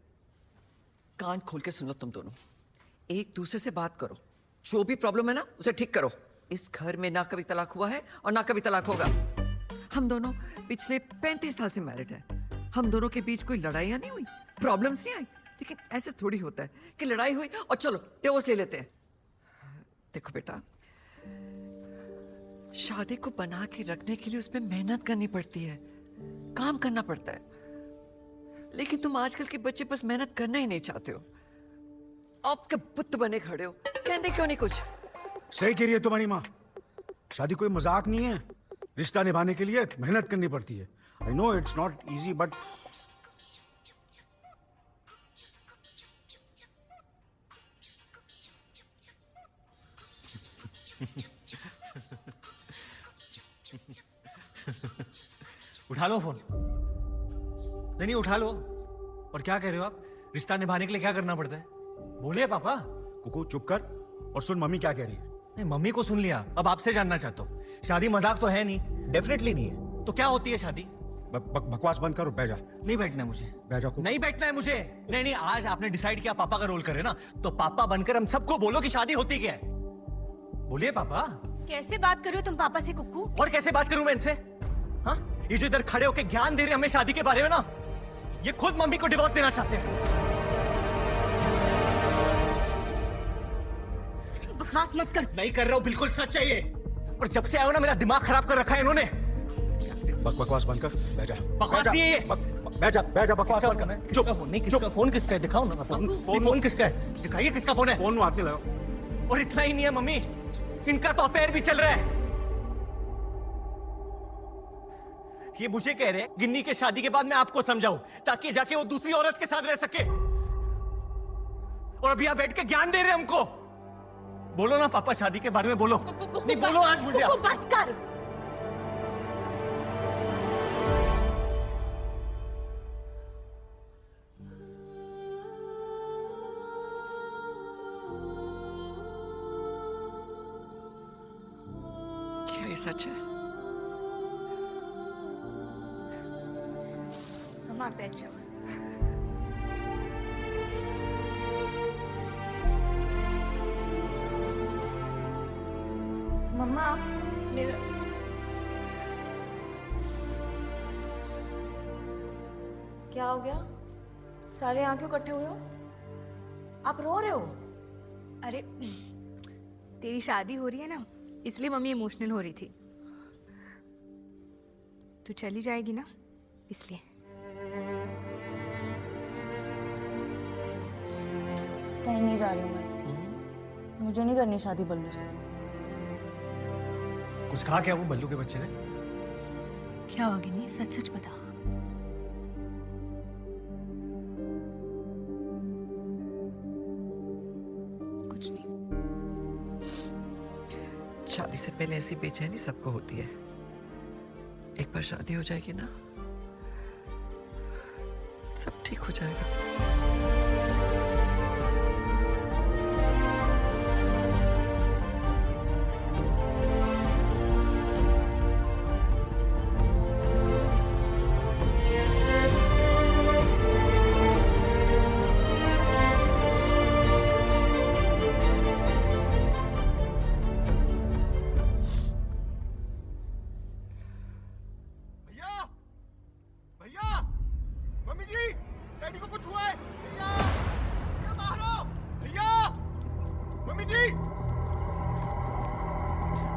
कान खोल के सुनो तुम दोनों, एक दूसरे से बात करो, जो भी प्रॉब्लम है ना उसे ठीक करो। इस घर में ना कभी तलाक हुआ है और ना कभी तलाक होगा। हम दोनों पिछले 35 साल से मैरिड हैं। हम दोनों के बीच कोई लड़ाइयाँ नहीं हुई, प्रॉब्लम्स नहीं आई। लेकिन ऐसे थोड़ी होता है कि लड़ाई हुई और चलो डिवोर्स ले लेते हैं। देखो बेटा, शादी को बना के रखने के लिए उसमें मेहनत करनी पड़ती है, काम करना पड़ता है। लेकिन तुम आजकल के बच्चे बस मेहनत करना ही नहीं चाहते हो। आपके बुत बने खड़े हो, कहते क्यों नहीं कुछ? सही कह रही है तुम्हारी माँ, शादी कोई मजाक नहीं है। रिश्ता निभाने के लिए मेहनत करनी पड़ती है। I know it's not easy but उठा लो फोन। नहीं उठा लो। और क्या कह रहे हो आप? रिश्ता निभाने के लिए क्या करना पड़ता है? बोलिए पापा। कुकू चुप कर और सुन मम्मी क्या कह रही है। नहीं, मम्मी को सुन लिया, अब आपसे जानना चाहता हूँ। शादी मजाक तो है नहीं, डेफिनेटली नहीं है। तो क्या होती है शादी? बकवास बंद कर और बैठ जा। नहीं बैठना है मुझे। बैठ जा। नहीं बैठना है मुझे। नहीं नहीं, आज आपने डिसाइड किया पापा का रोल करे ना, तो पापा बनकर हम सबको बोलो कि शादी होती क्या है। बोलिए पापा। कैसे बात कर रहे हो तुम पापा से कुक्कू? और कैसे बात करूं मैं इनसे? हाँ, ये जो इधर खड़े होकर ज्ञान दे रहे हैं हमें शादी के बारे में ना, ये खुद मम्मी को डिवोर्स देना चाहते हैं। बकवास मत कर। नहीं कर रहा हूं, बिल्कुल सच है ये। और जब से आए हो ना, मेरा दिमाग खराब कर रखा है इन्होंने। बकवास बंद कर, बैठ जा। बकवास नहीं है ये। बैठ जा, बकवास बंद कर। चुप। नहीं, किसका फोन किसका है? दिखाओ ना फोन किसका है? दिखाइए किसका फोन है। फोन हाथ नहीं लगाओ। और इतना ही नहीं है मम्मी, इनका तो अफेयर भी चल रहा है। ये मुझे कह रहे हैं गिन्नी के शादी के बाद मैं आपको समझाऊं, ताकि जाके वो दूसरी औरत के साथ रह सके। और अभी आप बैठ के ज्ञान दे रहे हैं हमको। बोलो ना पापा, शादी के बारे में बोलो। नहीं बोलो आज मुझे। बस कर। क्या ये सच है? मम्मा बैठ जाओ। मम्मा मेरा क्या हो गया? सारे यहाँ क्यों इकट्ठे हुए हो? आप रो रहे हो? अरे तेरी शादी हो रही है ना, इसलिए मम्मी इमोशनल हो रही थी। तू चली जाएगी ना, इसलिए। कहीं नहीं जा रही हूँ मैं। मुझे नहीं करनी शादी बल्लू से। कुछ कहा क्या वो बल्लू के बच्चे ने? क्या होगी? नहीं, सच सच बता। कुछ नहीं। शादी से पहले ऐसी बेचैनी सबको होती है। एक बार शादी हो जाएगी ना, सब ठीक हो जाएगा।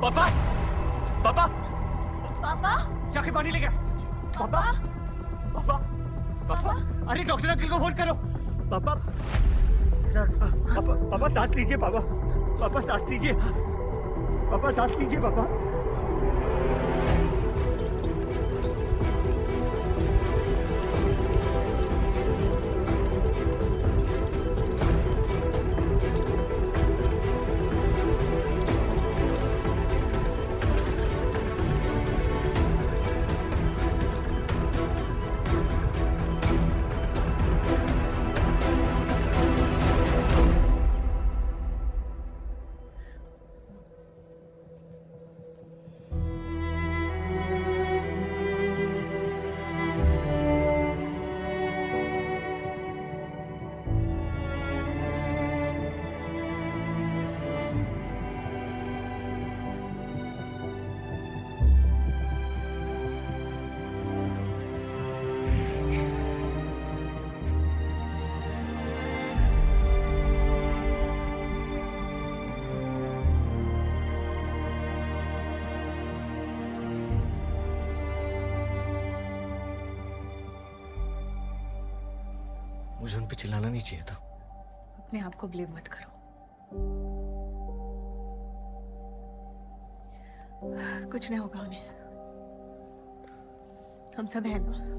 पापा, पापा, पापा, जाके पानी लेके। पापा, पापा, पापा, अरे डॉक्टर अंकल को फोन करो। पापा, पापा, पापा सांस लीजिए पापा, पापा सांस लीजिए, पापा सांस लीजिए पापा। मुझे उन पे चिल्लाना नहीं चाहिए था। अपने आप को ब्लेम मत करो। कुछ नहीं होगा उन्हें, हम सब हैं ना।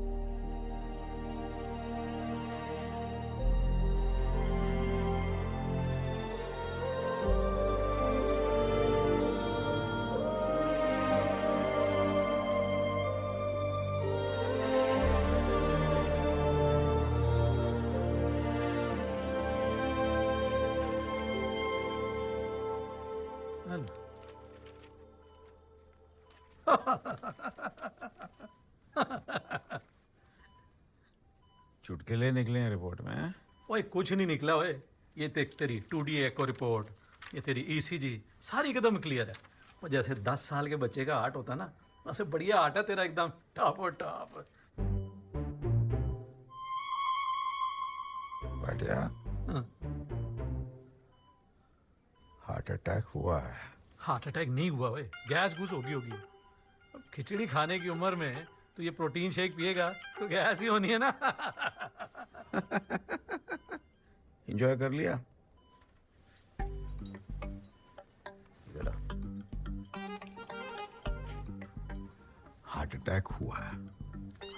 चुटकुले निकले हैं रिपोर्ट में। ओए कुछ नहीं निकला ओए। ये देख तेरी 2D एको रिपोर्ट, ये तेरी ECG सारी एकदम क्लियर है। वो जैसे 10 साल के बच्चे का हार्ट होता ना, वैसे बढ़िया हार्ट है तेरा, एकदम टॉप और टॉप। बढ़िया। हार्ट अटैक हुआ है। हार्ट अटैक नहीं हुआ ओए, गैस घुस होगी। अब खिचड़ी खाने की उम्र में तो ये प्रोटीन शेक पिएगा तो गैस ही होनी है ना। एंजॉय कर लिया? इधर आ। हार्ट अटैक हुआ है।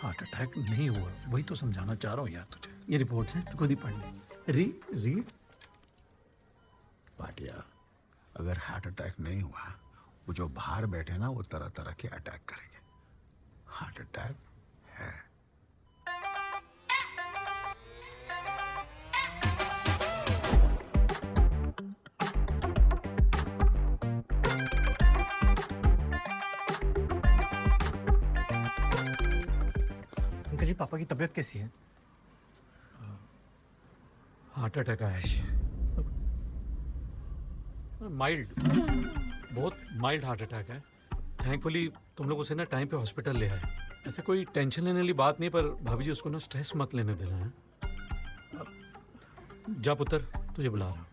हार्ट अटैक नहीं हुआ, वही तो समझाना चाह रहा हूँ यार तुझे। ये रिपोर्ट्स हैं तो खुद ही पढ़ ले। रीड। भाटिया, अगर हार्ट अटैक नहीं हुआ, वो जो बाहर बैठे ना वो तरह तरह के अटैक करेंगे। हार्ट अटैक है। अंकल जी, पापा की तबीयत कैसी है? हार्ट अटैक आया है। माइल्ड, बहुत माइल्ड हार्ट अटैक है। थैंकफुली तुम लोग उसे ना टाइम पे हॉस्पिटल ले आए। ऐसे कोई टेंशन लेने वाली बात नहीं, पर भाभी जी उसको ना स्ट्रेस मत लेने देना है। जा पुत्र, तुझे बुला रहा हूँ।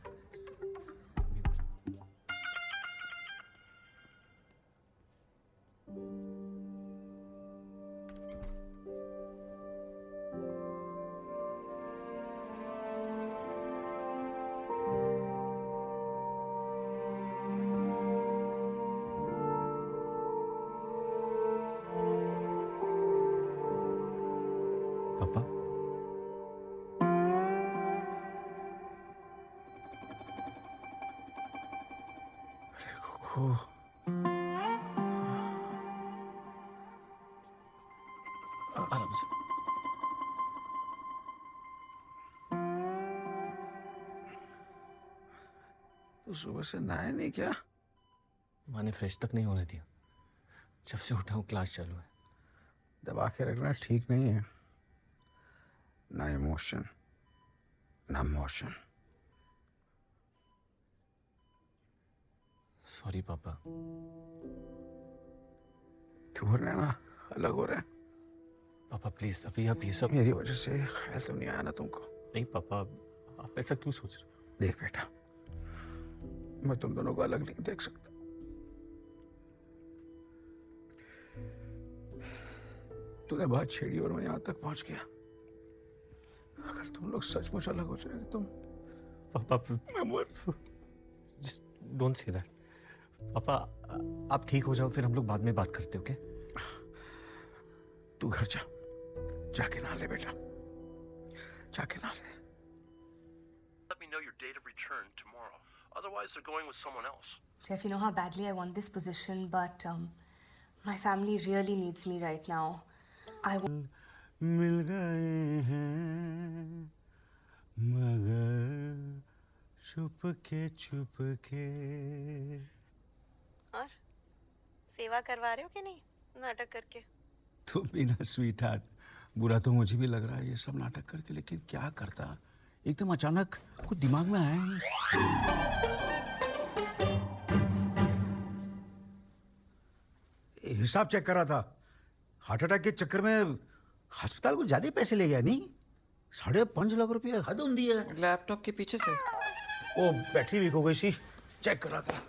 पापा, कुकू, आराम से। तो सुबह से नहाया नहीं क्या? माँ ने फ्रेश तक नहीं होने दिया। जब से उठा हूँ क्लास चालू है। दबा के रखना ठीक नहीं है। ना इमोशन ना मोशन। सॉरी पापा। दूर रहना, अलग हो रहे हैं। पापा प्लीज, अभी आप ये सब मेरी वजह से ख्याल तो नहीं आया ना तुमको? नहीं पापा, आप ऐसा क्यों सोच रहे हो? देख बेटा, मैं तुम दोनों को अलग नहीं देख सकता। तूने बात छेड़ी और मैं यहां तक पहुंच गया। अगर तुम लोग सचमुच अलग हो जाएंगे तुम। पापा डोंट से दैट। पापा आप ठीक हो जाओ, फिर हम लोग बाद में बात करते, ओके? तू घर जा, जाके नहा ले बेटा, जाके नहा ले। Let me know your date of return tomorrow. Otherwise, they're going with someone else. Jeff, you know how badly I want this position, but my family really needs me right now. मिल गए हैं मगर चुपके। और सेवा करवा रहे हो कि नहीं, नाटक करके? तुम भी ना स्वीट हार्ट, बुरा तो मुझे भी लग रहा है ये सब नाटक करके, लेकिन क्या करता, एकदम अचानक कुछ दिमाग में आया नहीं। हिसाब चेक कर रहा था, हार्ट अटैक के चक्कर में अस्पताल को ज्यादा पैसे ले गया नहीं? 5.5 लाख रुपया हद होती है। लैपटॉप के पीछे से वो बैटरी वीक हो गई सी, चेक कर रहा था।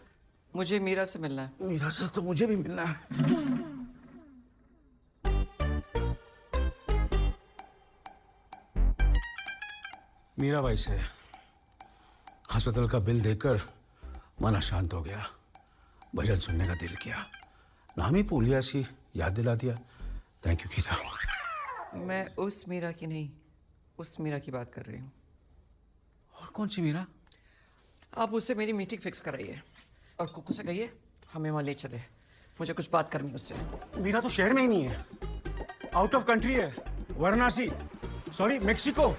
मुझे मीरा से मिलना है। मीरा से तो मुझे भी मिलना है। मीरा भाई से अस्पताल का बिल देखकर मन अशांत हो गया। भजन सुनने का दिल किया, नाम ही पूलिया सी याद दिला दिया। थैंक यू कीरा। मैं उस मीरा की नहीं, उस मीरा की बात कर रही हूँ। और कौन सी मीरा? आप उससे मेरी मीटिंग फिक्स कराइए और कुकू से कहिए हमें वहाँ ले चले। मुझे कुछ बात करनी है उससे। मीरा तो शहर में ही नहीं है, आउट ऑफ कंट्री है, वाराणसी, सॉरी मेक्सिको।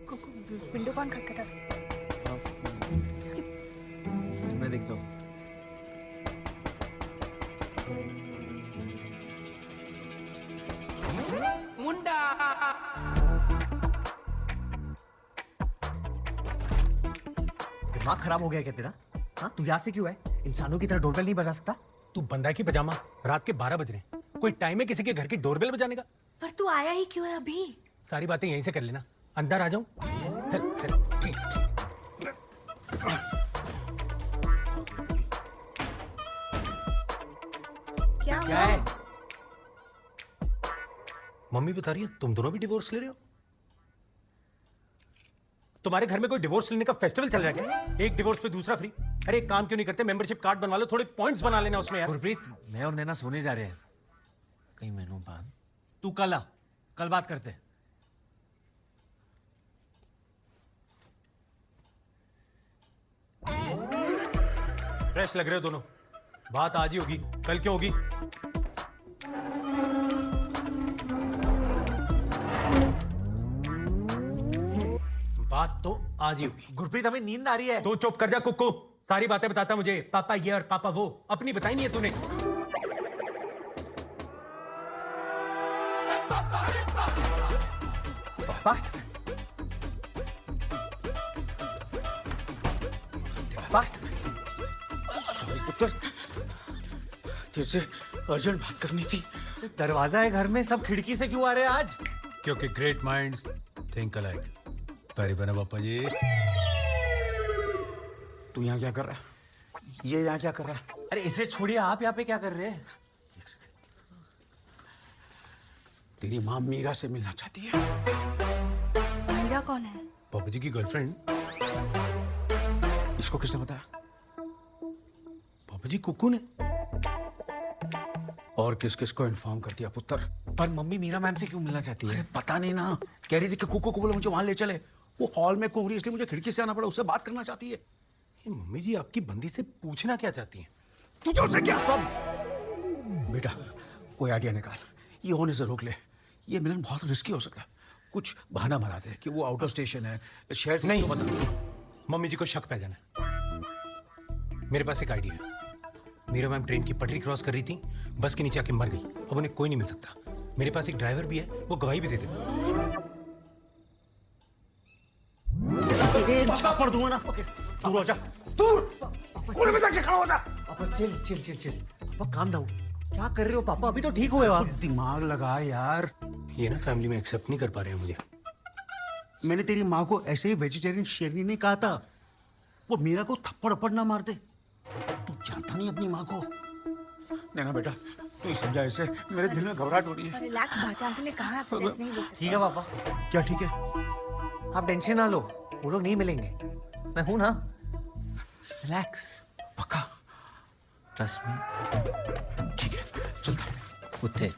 विंडो कौन खटखटा? मैं देखता हूँ। मुंडा दिमाग खराब हो गया क्या तेरा? हाँ, तू यहाँ से क्यों है? इंसानों की तरह डोरबेल नहीं बजा सकता? तू बंदा है कि पजामा? रात के 12 बज रहे हैं, कोई टाइम है किसी के घर की डोरबेल बजाने का? पर तू आया ही क्यों है अभी? सारी बातें यहीं से कर लेना, अंदर आ जाऊं? क्या है? मम्मी बता रही है तुम दोनों भी डिवोर्स ले रहे हो? तुम्हारे घर में कोई डिवोर्स लेने का फेस्टिवल चल रहा है क्या? एक डिवोर्स पे दूसरा फ्री। अरे एक काम क्यों नहीं करते, मेंबरशिप कार्ड बनवा लो, थोड़े पॉइंट्स बना लेना उसमें यार। गुरप्रीत, मैं और नैना सोने जा रहे हैं कई महीनों बाद। तू कल आ, कल बात करते हैं। फ्रेश लग रहे हो दोनों, बात आज ही होगी, कल क्यों होगी? बात तो आज ही होगी। गुरप्रीत, हमें नींद आ रही है। तू चुप कर जा कुक्कू, सारी बातें बताता मुझे, पापा ये और पापा वो, अपनी बताई नहीं है तूने। पापा? पापा? पुत्र, तेरे से अर्जेंट बात करनी थी। दरवाजा है घर में, सब खिड़की से क्यों आ रहे हैं आज? क्योंकि ग्रेट माइंड्स थिंक अलाइक। तारीफ है ना पापा जी। तू यहाँ क्या कर रहा है? ये यहाँ क्या कर रहा है? अरे इसे छोड़िए, आप यहाँ पे क्या कर रहे हैं? तेरी माँ मीरा से मिलना चाहती है। मीरा कौन है? पापा जी की गर्लफ्रेंड। इसको किसने बताया? पापा जी कुक्कू ने। और किस किस को इन्फॉर्म कर दिया पुत्र? पर मम्मी मीरा मैम से क्यों मिलना चाहती है? पता नहीं ना, कह रही थी कि कुक्कू को बोले मुझे वहां ले चले। वो हॉल में घूम रही, इसलिए मुझे खिड़की से आना पड़ा, उससे बात करना चाहती है। ये मम्मी जी आपकी बंदी से पूछना क्या चाहती हैं? तुझे उससे क्या? बेटा कोई आइडिया निकाल, ये होने से रोक ले। ये मिलन बहुत रिस्की हो सकता है। कुछ बहाना बना दे कि वो आउट ऑफ स्टेशन है, शहर नहीं तो बता। मम्मी जी को शक पै जाना। मेरे पास एक आइडिया है। मीरा मैम ट्रेन की पटरी क्रॉस कर रही थी, बस के नीचे आके मर गई। अब उन्हें कोई नहीं मिल सकता। मेरे पास एक ड्राइवर भी है, वो गवाही भी दे देगा। छापड़ दूंगा ना। दूर हो जा, दूर। कोने में जाके खड़ा हो जा। पापा चिल चिल चिल चिल। पापा काम डाउन। क्या कर रहे हो पापा? अभी तो ठीक हुए हो आप। दिमाग लगा यार। ये ना फैमिली में एक्सेप्ट नहीं कर पा रहे हैं मुझे। मैंने तेरी माँ को ऐसे ही वेजिटेरियन शेरनी नहीं कहा था। वो मीरा को थप्पड़ अप्पड़ ना मार दे। तू जानता नहीं अपनी माँ को। नैना बेटा तू ही समझा इसे, मेरे दिल में घबराहट हो रही है। रिलैक्स, भाटा अंकल ने कहा आप स्ट्रेस नहीं ले सकते। ठीक है पापा, क्या ठीक है? आप टेंशन ना लो, वो लोग नहीं मिलेंगे। मैं हूं ना। रिलैक्स। पक्का? Trust me. ठीक है चलता हूँ। कुत्ते।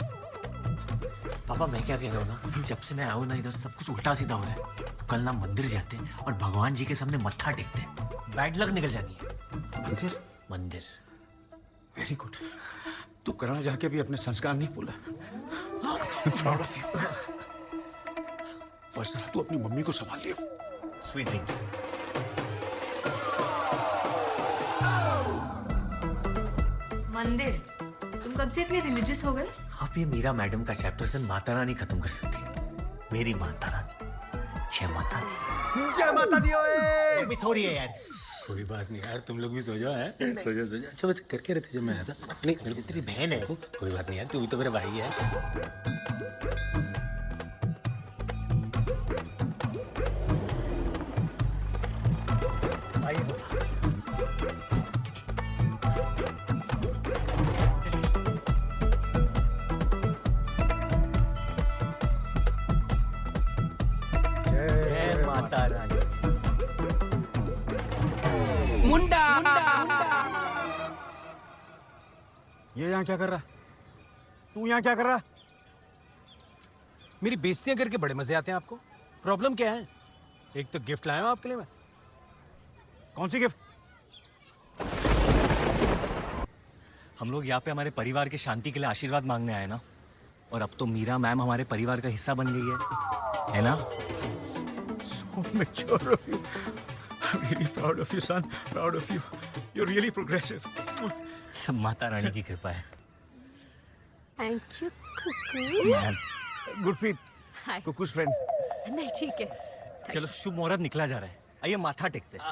पापा मैं क्या कह रहा हूँ ना, जब से मैं आया हूँ ना इधर सब कुछ उल्टा सीधा हो रहा है। तो कल ना मंदिर जाते और भगवान जी के सामने मत्था टेकते, बैड लक निकल जानी है। मंदिर? मंदिर। Very good. तू करना जाके भी अपने संस्कार नहीं भूला। Proud of you. पर जरा तू अपनी मम्मी को संभाल लियो। Sweet dreams. मंदिर? तुम कब से इतने रिलीजियस हो गए? आप ये मीरा मैडम का चैप्टर से माता रानी खत्म कर सकती है। मेरी माता रानी जय माता दी। जय माता दी। ओए मिस हो रही है यार। कोई बात नहीं यार, तुम लोग भी सो जाओ। है सो जाओ सो जाओ। अच्छा बस करके रहते जब मैं आया था। नहीं तेरी बहन है। कोई बात नहीं यार, तू भी तो मेरा भाई है। जय माता रानी। मुंडा ये यहाँ क्या कर रहा? तू यहाँ क्या कर रहा? मेरी बेइज्जतियां करके बड़े मजे आते हैं आपको? प्रॉब्लम क्या है? एक तो गिफ्ट लाया हूं आपके लिए मैं। कौन सी गिफ्ट? हम लोग यहाँ पे हमारे परिवार की शांति के लिए आशीर्वाद मांगने आए ना, और अब तो मीरा मैम हमारे परिवार का हिस्सा बन गई है ना? so mature of you. I'm really proud of you, son. Proud of you. You're really progressive. सब माता रानी की कृपा है। Thank you Kuku. Gurpreet, hi. Kuku's friend. नहीं ठीक है। चलो शुभ मुहूर्त निकला जा रहा है, आइए माथा टेकते हैं।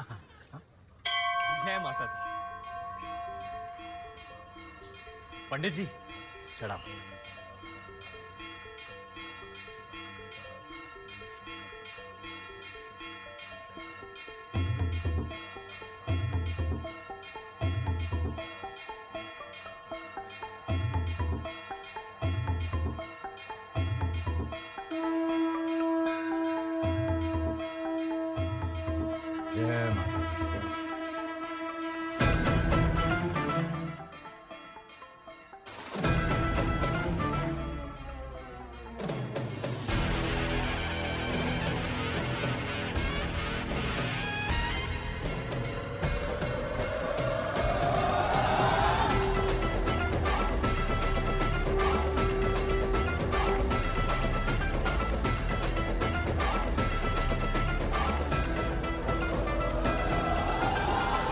जय माता दी। पंडित जी चढ़ाओ। जय माता दी।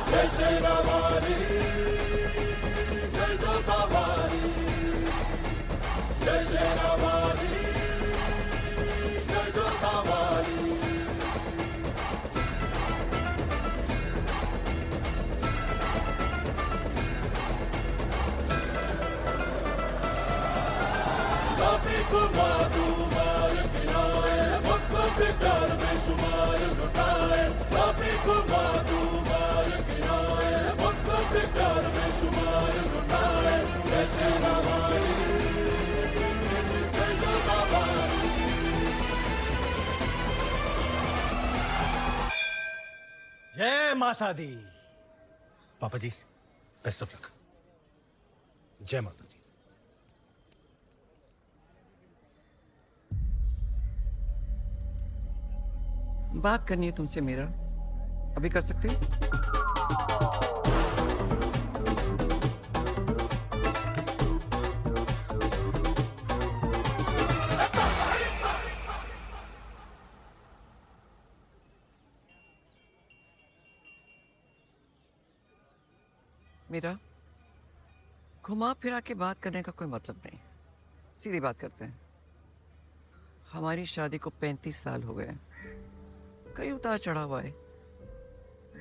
जय श्री रामारी, जय जोतावारी, जय श्री रामारी, जय जोतावारी। काफी को माधु मार गिराए, भक्तों के प्यार में शुमार लुटाए। काफी को माधु मार गिराए, भक्तों के प्यार में शुमार लुटाए। जय श्री रामारी, जय जोतावारी। जय माता दी। पापा जी, बेस्ट ऑफ लक। जय माता दी। बात करनी है तुमसे मीरा, अभी कर सकते हो? मीरा, घुमा फिरा के बात करने का कोई मतलब नहीं, सीधी बात करते हैं। हमारी शादी को 35 साल हो गए, कई उतार चढ़ा हुआ है,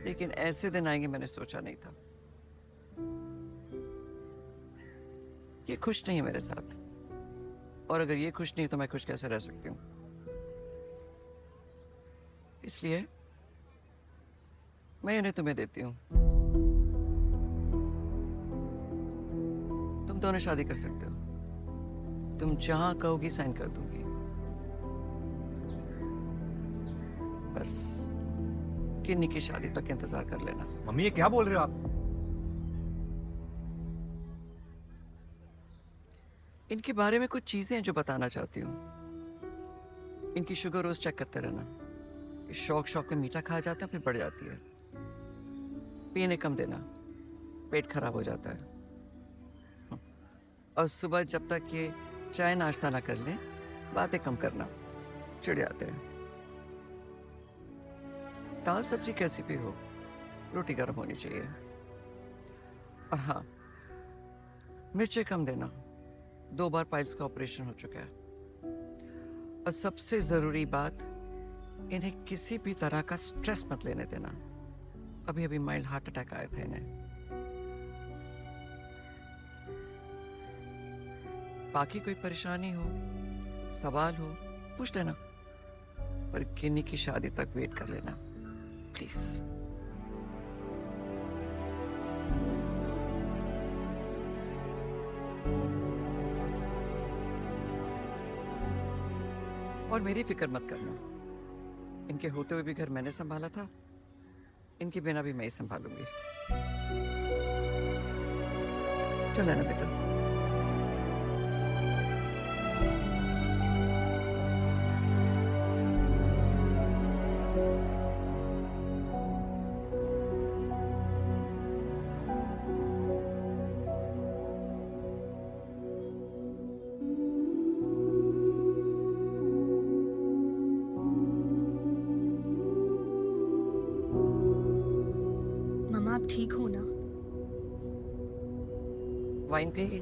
लेकिन ऐसे दिन आएंगे मैंने सोचा नहीं था। ये खुश नहीं है मेरे साथ, और अगर ये खुश नहीं तो मैं खुश कैसे रह सकती हूँ? इसलिए मैं इन्हें तुम्हें देती हूँ। तुम दोनों शादी कर सकते हो, तुम जहां कहोगी साइन कर दूंगी। बस किन्नी की शादी तक इंतजार कर लेना। मम्मी ये क्या बोल रहे हो आप? इनके बारे में कुछ चीजें हैं जो बताना चाहती हूँ। इनकी शुगर रोज चेक करते रहना। शौक शौक में मीठा खा जाते हैं फिर बढ़ जाती है। पीने कम देना, पेट खराब हो जाता है। और सुबह जब तक ये चाय नाश्ता ना कर लें, बातें कम करना, चिढ़ जाते हैं। दाल सब्जी कैसी भी हो, रोटी गर्म होनी चाहिए। और हाँ, मिर्चें कम देना, 2 बार पाइल्स का ऑपरेशन हो चुका है। और सबसे जरूरी बात, इन्हें किसी भी तरह का स्ट्रेस मत लेने देना। अभी अभी माइल्ड हार्ट अटैक आया था इन्हें। बाकी कोई परेशानी हो, सवाल हो, पूछ लेना, पर किन्नी की शादी तक वेट कर लेना प्लीज। और मेरी फिक्र मत करना, इनके होते हुए भी घर मैंने संभाला था, इनके बिना भी मैं ही संभालूंगी। चल ना बेटा। मम्मा आप ठीक हो ना? वाइन पिएगी?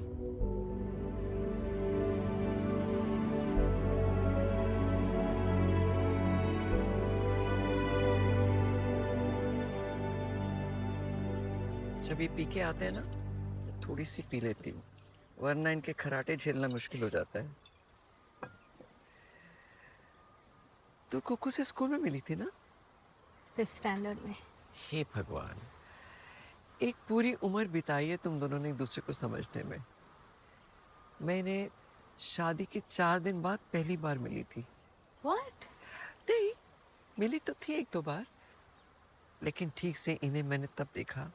जब ये पी के आते हैं ना तो थोड़ी सी पी लेती हूँ, वरना इनके खराटे झेलना मुश्किल हो जाता है। तो कुकू से स्कूल में मिली थी ना? 5th स्टैंडर्ड में। हे भगवान, एक पूरी उम्र बिताई है तुम दोनों ने एक दूसरे को समझने में। मैंने शादी के 4 दिन बाद पहली बार मिली थी। What? नहीं, मिली तो थी 1-2 बार, लेकिन ठीक से इन्हें मैंने तब देखा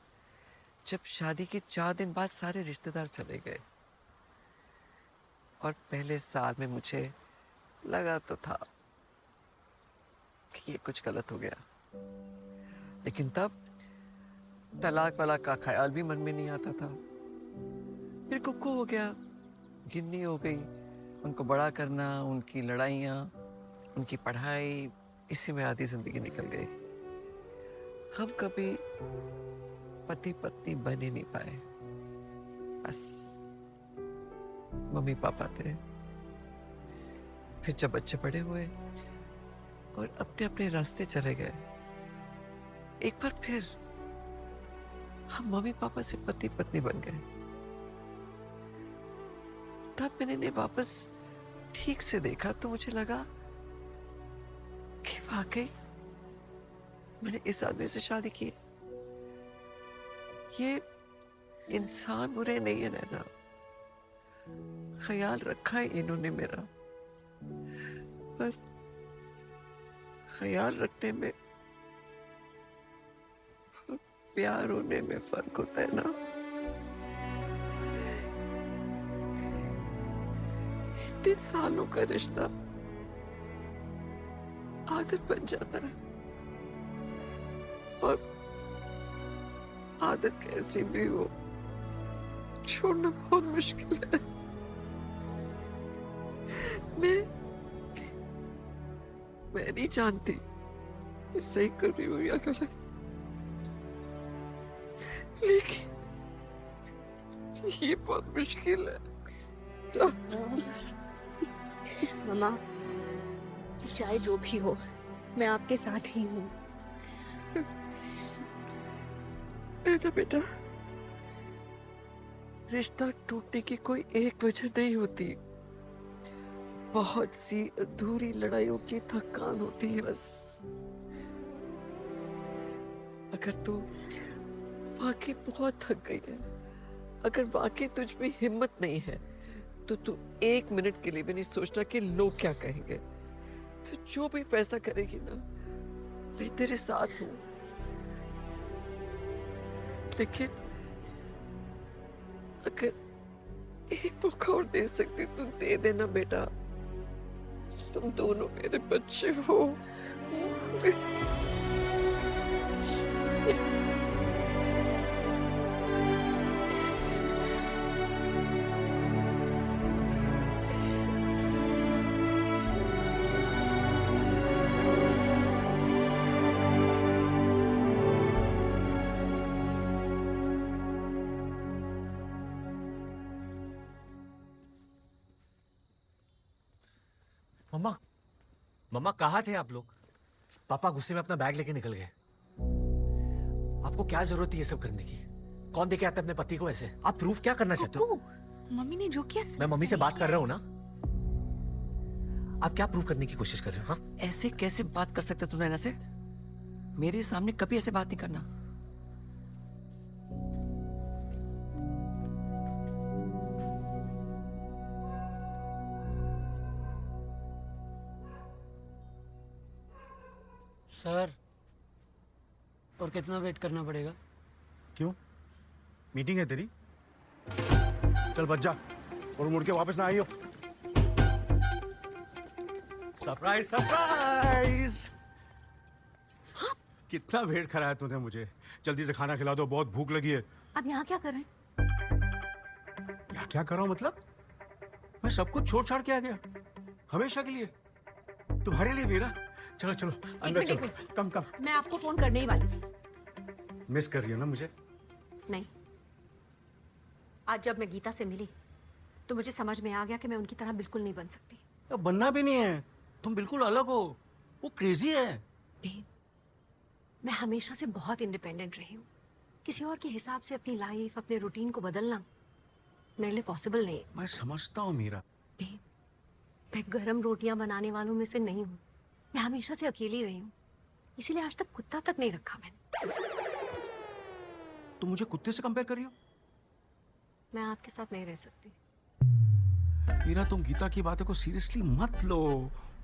जब शादी के 4 दिन बाद सारे रिश्तेदार चले गए। और पहले साल में मुझे लगा तो था कि ये कुछ गलत हो गया, लेकिन तब तलाक वाला का ख्याल भी मन में नहीं आता था। फिर कुक्कू हो गया, गिन्नी हो गई, उनको बड़ा करना, उनकी लड़ाइयाँ, उनकी पढ़ाई, इसी में आधी जिंदगी निकल गई। हम कभी पति पत्नी बन ही नहीं पाए, बस मम्मी पापा थे। फिर जब बच्चे बड़े हुए और अपने अपने रास्ते चले गए, एक बार फिर हम मम्मी पापा से पति पत्नी बन गए। तब मैंने इन्हें वापस ठीक से देखा तो मुझे लगा कि वाकई मैंने इस आदमी से शादी की है। ये इंसान बुरे नहीं है नैना, ख्याल रखा है इन्होंने मेरा, पर ख्याल रखने में प्यार होने में फर्क होता है ना। इतने सालों का रिश्ता आदत बन जाता है, और आदत कैसी भी हो छोड़ना बहुत मुश्किल है। मैं नहीं जानती ये सही कर रही हूँ या गलत, लेकिन ये बहुत मुश्किल है। मम्मा, चाहे जो भी हो, मैं आपके साथ ही हूँ। बेटा बेटा, रिश्ता टूटने की कोई एक वजह नहीं होती, बहुत सी अधूरी लड़ाइयों की थकान होती है बस। अगर तू वाकई बहुत थक गई है, अगर वाकई तुझ में हिम्मत नहीं है, तो तू 1 मिनट के लिए भी नहीं सोचना कि लोग क्या कहेंगे। तू जो भी फैसला करेगी ना, मैं तेरे साथ हूँ। लेकिन अगर एक मौका और दे सकती तो दे देना बेटा, तुम दोनों मेरे बच्चे हो। मम्मा, मम्मा कहाँ थे आप लोग? पापा गुस्से में अपना बैग लेके निकल गए। आपको क्या जरूरत थी ये सब करने की? कौन देके आता है अपने पति को ऐसे? आप प्रूफ क्या करना चाहते हो? मम्मी ने जो किया मैं मम्मी से बात कर रहा हूँ ना। आप क्या प्रूफ करने की कोशिश कर रहे हो? हाँ? ऐसे कैसे बात कर सकते तू नैना से? मेरे सामने कभी ऐसे बात नहीं करना। सर, और कितना वेट करना पड़ेगा? क्यों? मीटिंग है तेरी? चल बच जा और मुड़ के वापस ना आइयो। Surprise surprise! कितना वेट कराया तूने मुझे? जल्दी से खाना खिला दो, बहुत भूख लगी है। आप यहाँ क्या कर रहे हैं? यहाँ क्या कर रहा हूँ मतलब? मैं सब कुछ छोड़ छाड़ के आ गया, हमेशा के लिए, तुम्हारे लिए मेरा। चलो चलो अंदर चलो। कम कम। मैं आपको फोन करने ही वाली थी। मिस कर रही हो ना मुझे? नहीं, आज जब मैं गीता से मिली तो मुझे समझ में आ गया कि मैं उनकी तरह बिल्कुल नहीं बन सकती। अब बनना भी नहीं है, तुम बिल्कुल अलग हो, वो क्रेजी है। भी मैं हमेशा से बहुत इंडिपेंडेंट रही हूँ। किसी और के हिसाब से अपनी लाइफ, अपने रूटीन को बदलना मेरे लिए पॉसिबल नहीं है। मैं समझता हूँ मीरा। भी मैं गरम रोटियां बनाने वालों में से नहीं हूँ। मैं हमेशा से अकेली रही हूँ, इसीलिए आज तक कुत्ता तक नहीं रखा मैंने। तुम मुझे कुत्ते से कंपेयर कर रही हो? मैं आपके साथ नहीं रह सकती। मीरा, तुम गीता की बातों को सीरियसली मत लो।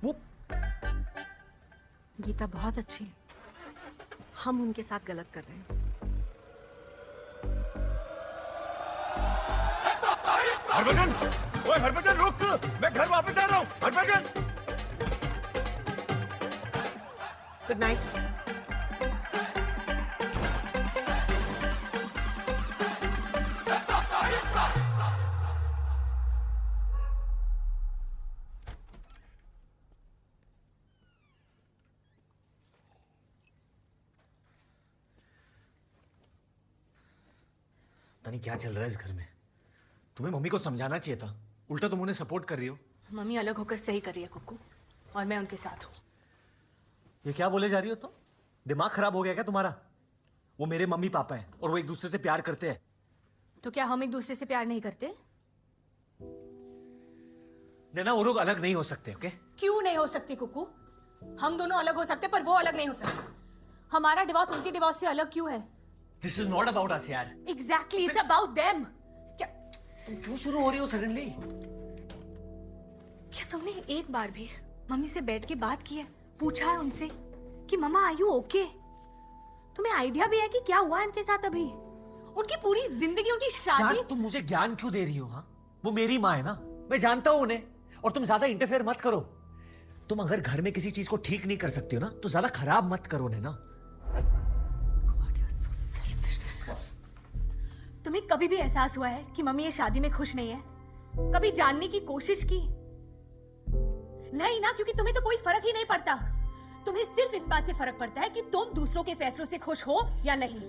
वो गीता बहुत अच्छी है, हम उनके साथ गलत कर रहे हैं। हरभजन, ओए हरभजन रुक, मैं घर वापस आ रहा हूँ। Harbhajan, good night. पता नहीं क्या चल रहा है इस घर में। तुम्हें मम्मी को समझाना चाहिए था, उल्टा तुम उन्हें सपोर्ट कर रही हो। मम्मी अलग होकर सही कर रही है कुक्कू, और मैं उनके साथ हूँ। ये क्या बोले जा रही हो तुम? दिमाग खराब हो गया क्या तुम्हारा? वो मेरे मम्मी पापा हैं और वो एक दूसरे से प्यार करते हैं। तो क्या हम एक दूसरे से प्यार नहीं करते? नैना, वो लोग अलग नहीं हो सकते। ओके? क्यों नहीं हो सकती कुक्कू? हम दोनों अलग हो सकते पर वो अलग नहीं हो सकते। हमारा डिवोर्स उनके डिवोर्स से अलग क्यों है? This is not about us यार। Exactly, it's about them. क्या तुम क्यों शुरू हो रही हो सडनली? क्या तुमने एक बार भी मम्मी से बैठ के बात की है, पूछा है उनसे कि मम्मा आर यू ओके? तुम्हें आइडिया भी है कि क्या हुआ इनके साथ अभी? उनकी पूरी जिंदगी, उनकी शादी। यार तुम मुझे ज्ञान क्यों दे रही हो? हाँ, वो मेरी माँ है ना, मैं जानता हूं उन्हें। और तुम ज्यादा इंटरफेयर मत करो। तुम अगर घर में किसी चीज को ठीक नहीं कर सकते हो ना, तो ज्यादा खराब मत करो ना। तुम्हें कभी भी एहसास हुआ है कि मम्मी ये शादी में खुश नहीं है? कभी जानने की कोशिश की? नहीं ना, क्योंकि तुम्हें तो कोई फर्क ही नहीं पड़ता। तुम्हें सिर्फ इस बात से फर्क पड़ता है कि तुम दूसरों के फैसलों से खुश हो या नहीं।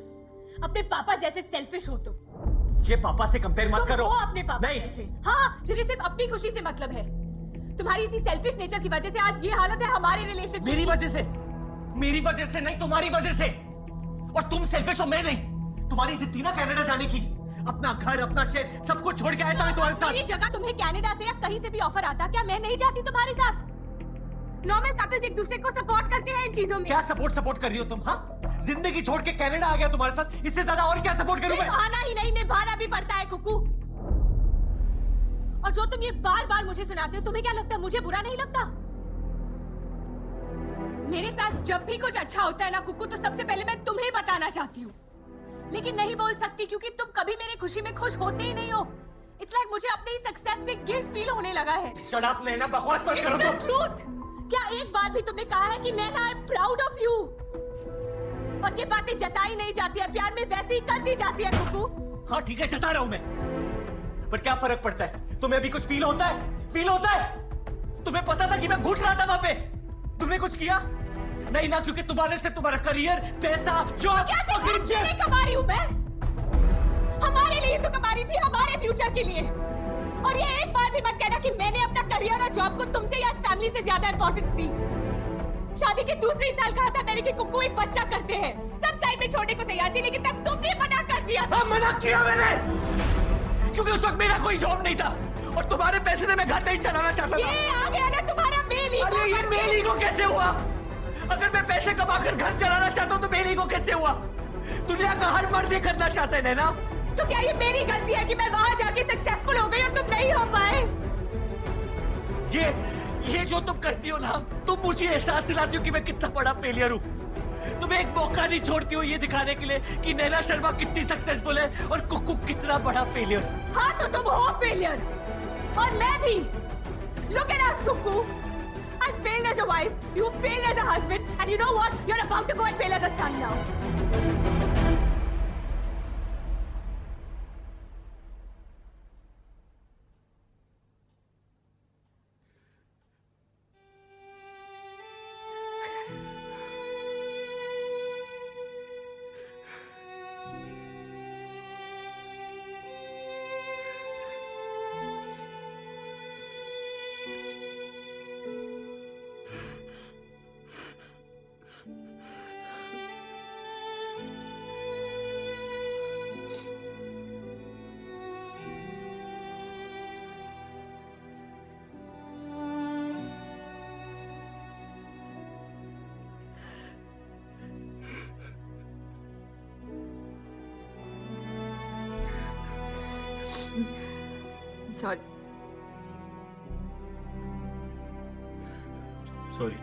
अपने पापा जैसे सेल्फिश हो तुम। ये पापा से कंपेयर मत करो। हो अपने पापा नहीं। जैसे। हाँ, जिन्हें सिर्फ अपनी खुशी से मतलब है। तुम्हारी इसी सेल्फिश नेचर की वजह से आज ये हालत है हमारे रिलेशनशिप। मेरी वजह से? मेरी वजह से नहीं, तुम्हारी वजह से। और तुम सेल्फिश हो, मैं नहीं। तुम्हारी जिद थी ना कनाडा जाने की, अपना घर, अपना शहर सब कुछ छोड़ के आया था मैं तुम्हारे साथ। मेरी जगह तुम्हें कनाडा से या कहीं से भी ऑफर आता, क्या मैं नहीं जाती तुम्हारे साथ? नॉर्मल कपल्स एक दूसरे को सपोर्ट करते हैं इन चीजों में। क्या सपोर्ट कर रही हो तुम? हाँ, जिंदगी छोड़ के कनाडा आ गया तुम्हारे साथ, इससे ज्यादा और क्या सपोर्ट करूं मैं? आना ही नहीं, निभाना भी पड़ता है कुक्कू। और जो तुम ये बार बार मुझे सुनाते हो, तुम्हें क्या लगता है मुझे बुरा नहीं लगता? मेरे साथ जब भी कुछ अच्छा होता है ना कुक्कू, तो सबसे पहले मैं तुम्हें बताना चाहती हूँ, लेकिन नहीं बोल सकती क्योंकि तुम कभी मेरी खुशी में खुश होते ही नहीं हो। इट्स लाइक मुझे अपनी सक्सेस से गिल्ट फील होने लगा है। शट अप नैना, बकवास मत करो तुम। ट्रूथ। क्या एक बार भी तुमने कहा है कि Naina I am proud of you? और ये बातें जताई नहीं जाती है, प्यार में वैसे ही कर दी जाती है कुक्कू। हाँ ठीक है, जता रहा हूं मैं, पर क्या फर्क पड़ता है? तुम्हें अभी कुछ फील होता है? फील होता है? तुम्हें पता था कि मैं घुट रहा था वहां पे, तुमने कुछ किया नहीं ना, क्योंकि तुम्हारे सिर्फ तुम्हारा करियर, पैसा, जॉब। क्या नहीं कमा रही हूं मैं? हमारे लिए तो कमा रही थी, हमारे फ्यूचर के लिए। और ये एक बार भी मत कहना कि मैंने अपना करियर और जॉब को तुमसे या फैमिली से ज्यादा इंपॉर्टेंस दी। शादी के दूसरे साल कहा था मैंने कि कुक्कू एक बच्चा करते हैं, सब साइड में छोड़ने को तैयार थी, लेकिन तब तुमने मना कर दिया। हाँ, मना किया मैंने, क्योंकि उस वक्त मेरा कोई जॉब नहीं था और तुम्हारे पैसे से मैं घर नहीं चलाना चाहता था। ये आ गया ना तुम्हारा मेल ईगो। अरे ये मेल ईगो कैसे हुआ? अगर मैं पैसे कमाकर घर चलाना चाहता हूँ तो मेल ईगो कैसे हुआ? दुनिया का हर मर्द ये करना चाहते हैं ना। तो क्या ये मेरी गलती है कि मैं वहां जाके सक्सेसफुल हो गई और तुम नहीं हो पाए? ये जो तुम करती हो ना, तुम मुझे एहसास दिलाती हो कि मैं कितना बड़ा फेलियर हूँ। तुम एक मौका नहीं छोड़ती हो ये दिखाने के लिए कि नैना शर्मा कितनी सक्सेसफुल है और कुक्कू कितना बड़ा फेलियर। हाँ तो तुम हो फेलियर और मैं भी। Look at us, Kukku. I failed as a wife, you failed as a husband, and you know what? You're about to go and fail as a son now. Sorry. Sorry.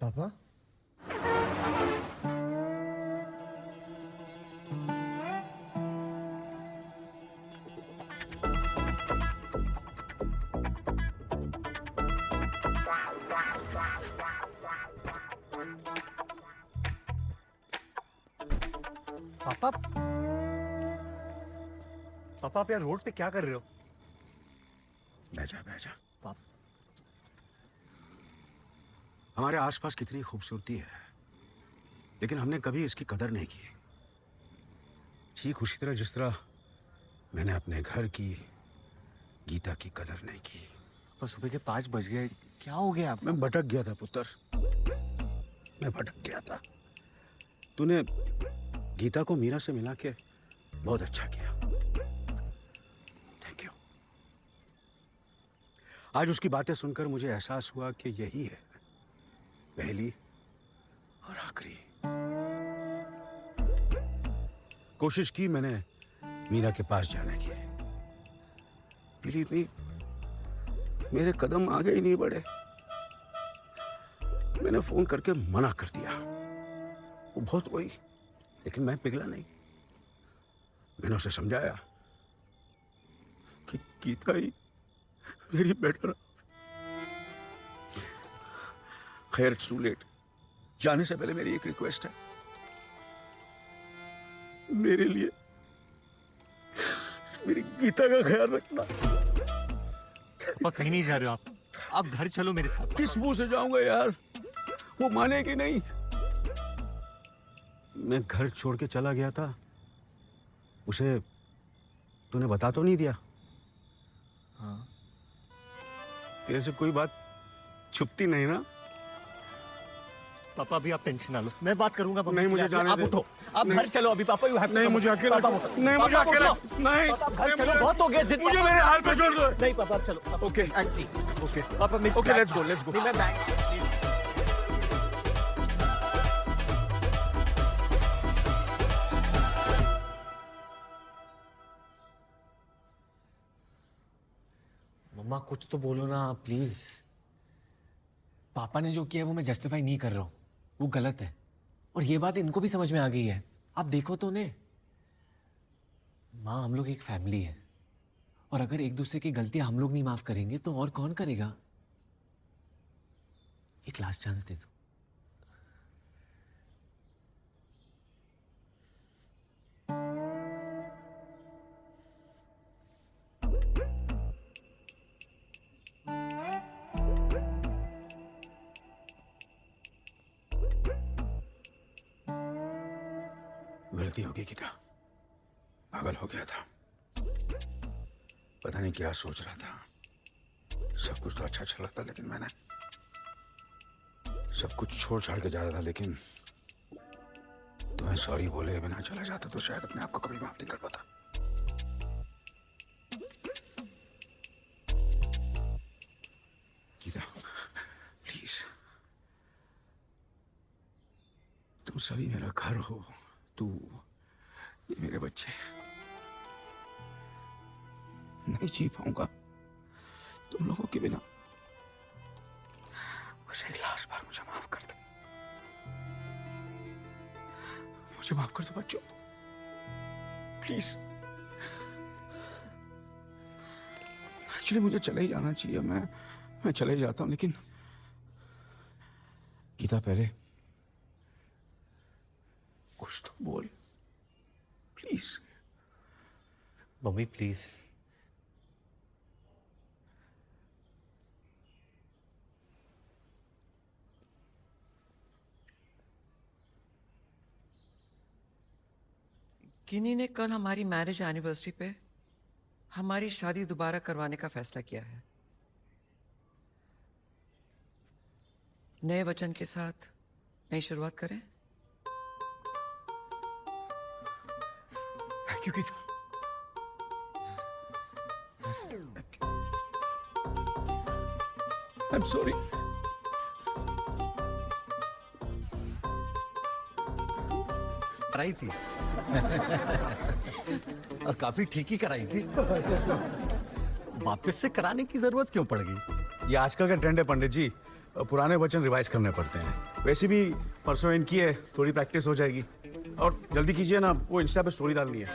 पापा पापा पापा आप यार रोड पे क्या कर रहे हो? बैठा बैठा। हमारे आसपास कितनी खूबसूरती है, लेकिन हमने कभी इसकी कदर नहीं की। ठीक उसी तरह जिस तरह मैंने अपने घर की गीता की कदर नहीं की। बस सुबह के 5 बज गए, क्या हो गया आपको? मैं भटक गया था पुत्र, मैं भटक गया था। तूने गीता को मीरा से मिला के बहुत अच्छा किया, थैंक यू। आज उसकी बातें सुनकर मुझे एहसास हुआ कि यही है पहली और आखिरी। कोशिश की मैंने मीरा के पास जाने की, बिलीव मी मेरे कदम आगे ही नहीं बढ़े। मैंने फोन करके मना कर दिया। वो बहुत रोई, लेकिन मैं पिघला नहीं। मैंने उसे समझाया कि गीता ही मेरी बेटर। खैर, इट्स टू लेट। जाने से पहले मेरी एक रिक्वेस्ट है, मेरे लिए मेरी गीता का ख्याल रखना। पापा कहीं नहीं जा रहे हो आप घर चलो मेरे साथ। किस मुंह से जाऊंगा यार, वो मानेगी नहीं। मैं घर छोड़ के चला गया था, उसे तूने बता तो नहीं दिया? हाँ। तेरे से कोई बात छुपती नहीं ना? पापा अभी आप टेंशन ना लो, मैं बात करूंगा। नहीं, मुझे जाने आप दे। उठो, आप घर चलो अभी। पापा यू हैव नहीं, मुझे अकेला नहीं, मुझे अकेला नहीं। घर चलो, बहुत हो गया। मुझे मेरे हाल पे छोड़ दो। नहीं पापा आप चलो। ओके ओके पापा okay, let's go let's go. मैं बैग मम्मा कुछ तो बोलो ना प्लीज। पापा ने जो किया वो मैं जस्टिफाई नहीं कर रहा हूं, वो गलत है। और ये बात इनको भी समझ में आ गई है। आप देखो तो ने माँ, हम लोग एक फैमिली है, और अगर एक दूसरे की गलतियां हम लोग नहीं माफ करेंगे तो और कौन करेगा? एक लास्ट चांस दे दो। गलती हो गई गीता, पागल हो गया था। पता नहीं क्या सोच रहा था। सब कुछ तो अच्छा चल रहा था, लेकिन मैंने सब कुछ छोड़ छाड़ के जा रहा था। लेकिन तुम्हें सॉरी बोले बिना चला जाता तो शायद अपने आप को कभी माफ नहीं कर पाता। गीता प्लीज, तुम सभी मेरा घर हो। तू, ये मेरे बच्चे। नहीं जी पाऊंगा तुम लोगों के बिना। मुझे एक लास्ट बार मुझे माफ कर दो, मुझे माफ कर दो बच्चों, प्लीज। एक्चुअली मुझे चले ही जाना चाहिए, मैं चले ही जाता हूं, लेकिन गीता पहले कुछ तो बोल प्लीज। Mummy please. किन्नी ने कल हमारी मैरिज एनिवर्सरी पे हमारी शादी दोबारा करवाने का फैसला किया है, नए वचन के साथ, नई शुरुआत करें? क्योंकि I'm sorry. कराई थी और काफी ठीक ही कराई थी। वापस से कराने की जरूरत क्यों पड़ गई? ये आजकल का ट्रेंड है पंडित जी, पुराने वचन रिवाइज करने पड़ते हैं। वैसे भी परसों इनकी है, थोड़ी प्रैक्टिस हो जाएगी। और जल्दी कीजिए ना, वो इंस्टा पे स्टोरी डालनी है।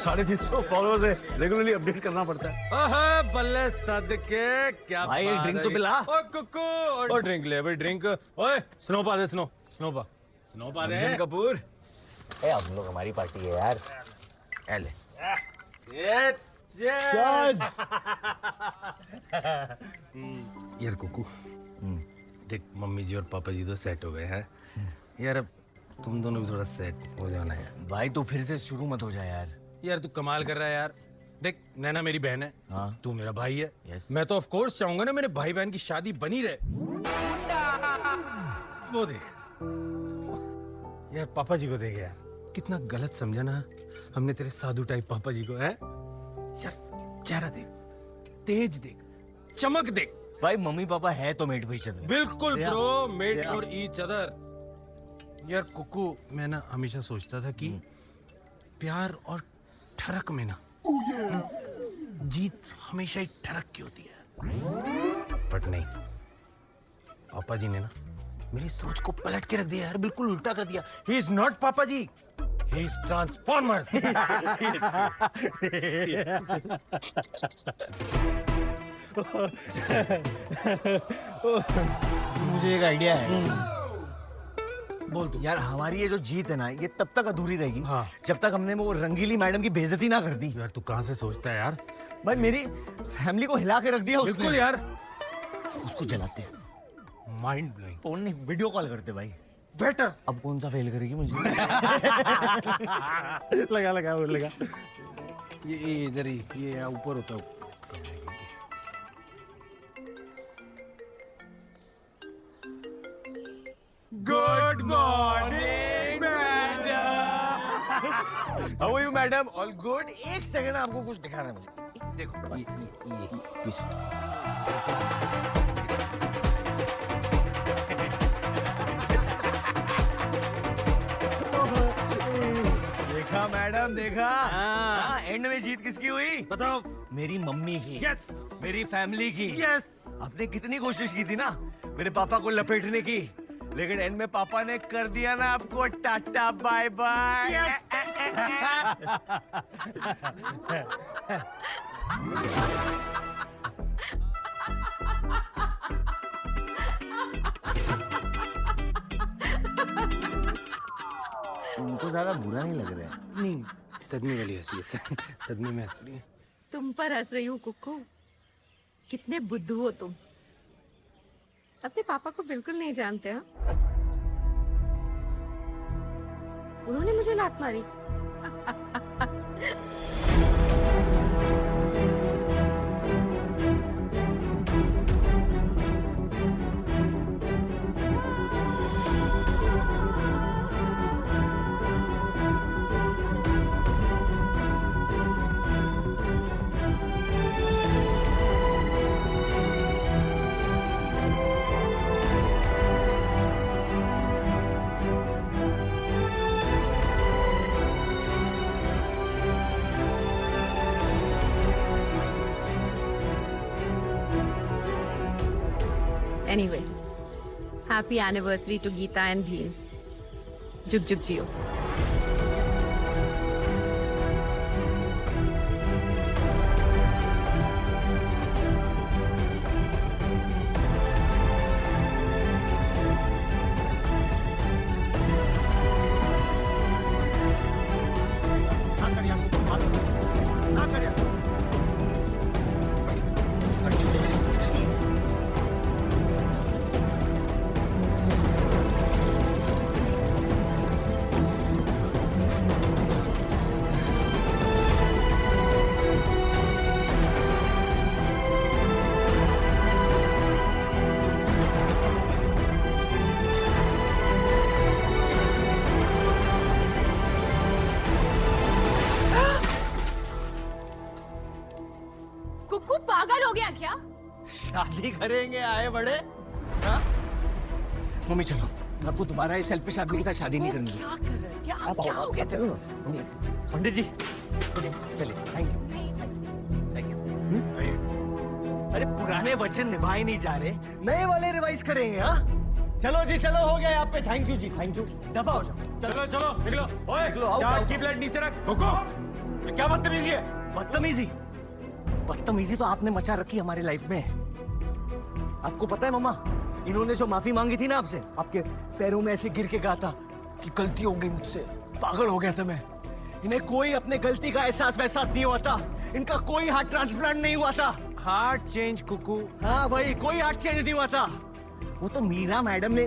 350 फॉलोअर्स है, रेगुलरली अपडेट करना पड़ता है। बल्ले सदके क्या भाई एक ड्रिंक तो पिला। ओ कुकू और ड्रिंक ले भाई ड्रिंक। ओए स्नोपा दे स्नोपा दे। अर्जुन कपूर ए हम लोग हमारी पार्टी है यार। ए ले। यार कुकू देख, मम्मी जी और पापा जी तो सेट हो गए हैं यार, अब तुम दोनों भी थोड़ा सेट हो जाना यार। भाई तू फिर से शुरू मत हो जाए यार। यार तू कमाल कर रहा है यार। देख नैना मेरी बहन है, हाँ। तू मेरा भाई है। यस। मैं तो ऑफ कोर्स चाहूंगा ना मेरे भाई बहन की शादी बनी रहे। वो देख यार, पापा जी को देख यार, कितना गलत समझा ना हमने तेरे साधु टाइप पापा जी को। है यार, चेहरा देख, तेज देख, चमक देख। भाई मम्मी पापा है तो मेट भाई चल। बिल्कुल bro, made for each other. यार कुकू, मैं ना हमेशा सोचता था कि प्यार और ठरक में ना जीत हमेशा ही ठरक की होती है, बट नहीं, पापा जी ने ना मेरी सोच को पलट के रख दिया यार, बिल्कुल उल्टा कर दिया। ही इज नॉट पापा जी, ही इज ट्रांसफॉर्मर। मुझे एक आइडिया है। बोल तू। यार हमारी ये जो जीत है ना, ये तब तक अधूरी रहेगी जब तक हमने वो रंगीली मैडम की बेइज्जती ना कर दी। यार तू कहाँ से सोचता है यार? भाई मेरी फैमिली को हिला के रख दिया उसने। बिल्कुल यार। उसको जलाते हैं। Mind blowing. फोन नहीं, वीडियो कॉल करते भाई। बेटर। अब कौन सा फेल करेगी मुझे? लगा। ये इधर ही, ये ऊपर होता है। Good morning madam. How are you madam? All good. एक सेकंड, आपको कुछ दिखाना है मुझे। देखो ये ट्विस्ट। देखा मैडम, देखा? हाँ, एंड में जीत किसकी हुई बताओ? मेरी मम्मी की। यस। मेरी फैमिली की। यस। आपने कितनी कोशिश की थी ना मेरे पापा को लपेटने की, लेकिन एंड में पापा ने कर दिया ना आपको टाटा बाय बाय। उनको ज्यादा बुरा नहीं लग रहा है। नहीं, सदमे वाली हंसी है। सदमे में हंस रही है। तुम पर हंस रही हूँ कुक्कू। कितने बुद्धू हो तुम। अपने पापा को बिल्कुल नहीं जानते। हाँ, उन्होंने मुझे लात मारी। Anyway, happy anniversary to Geeta and Bheem. Jug Jug Jio. कुक्कू पागल हो गया क्या? शादी करेंगे आए बड़े? हाँ? मम्मी चलो, आपको दोबारा इस सेल्फिश आदमी के साथ शादी नहीं करनी। क्या कर रहे हैं? क्या हो गया तेरे? पंडित जी चलिए, थैंक यू। अरे पुराने वचन निभाए नहीं जा रहे, नए वाले रिवाइज करेंगे। हाँ चलो जी, चलो हो गया आप पे। थैंक यू जी, थैंक यू। दफा हो जाओ। चलो चलो निकलो। ओए चार्ज की प्लेट नीचे रख। कोको, ये क्या बदतमीजी है? बदतमीजी? बदतमीजी तो आपने मचा रखी हमारी लाइफ में। आपको पता है मम्मा, इन्होंने जो माफी मांगी थी ना आपसे, आपके पैरों में ऐसे गिर के कहा था कि गलती हो गई मुझसे, पागल हो गया था मैं। इन्हें कोई अपने गलती का एहसास वहसास नहीं हुआ था। इनका कोई हार्ट ट्रांसप्लांट नहीं हुआ था। Heart change Kuku? हाँ भाई, कोई हार्ट चेंज नहीं हुआ था। वो तो मीरा मैडम ने,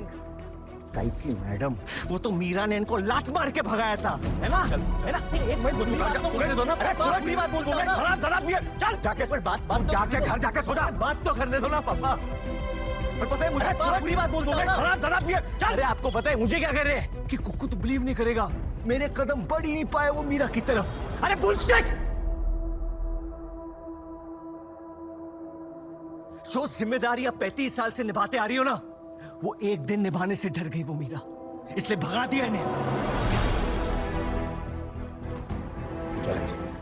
टाइप की मैडम, वो तो मीरा ने इनको लात मार के भगाया था, है ना? है ना? एक मिनट बोलने दो ना। अरे पूरी बात बोल दो ना। शराब जरा पिए। चल जाके पर बात जाके घर जाके सो जा। बात तो करने दो ना पापा। पर पता है मुझे, पूरी बात बोल दो ना। शराब जरा पिए। चल। अरे आपको पता है मुझे क्या कर रहे हैं कि कुक्कू तो बिलीव नहीं करेगा, मेरे कदम बढ़ ही नहीं पाए वो मीरा की तरफ। अरे बुलशिट! जो जिम्मेदारी आप 35 साल से निभाते आ रही हो ना, वो एक दिन निभाने से डर गई वो मीरा, इसलिए भगा दिया इन्हें।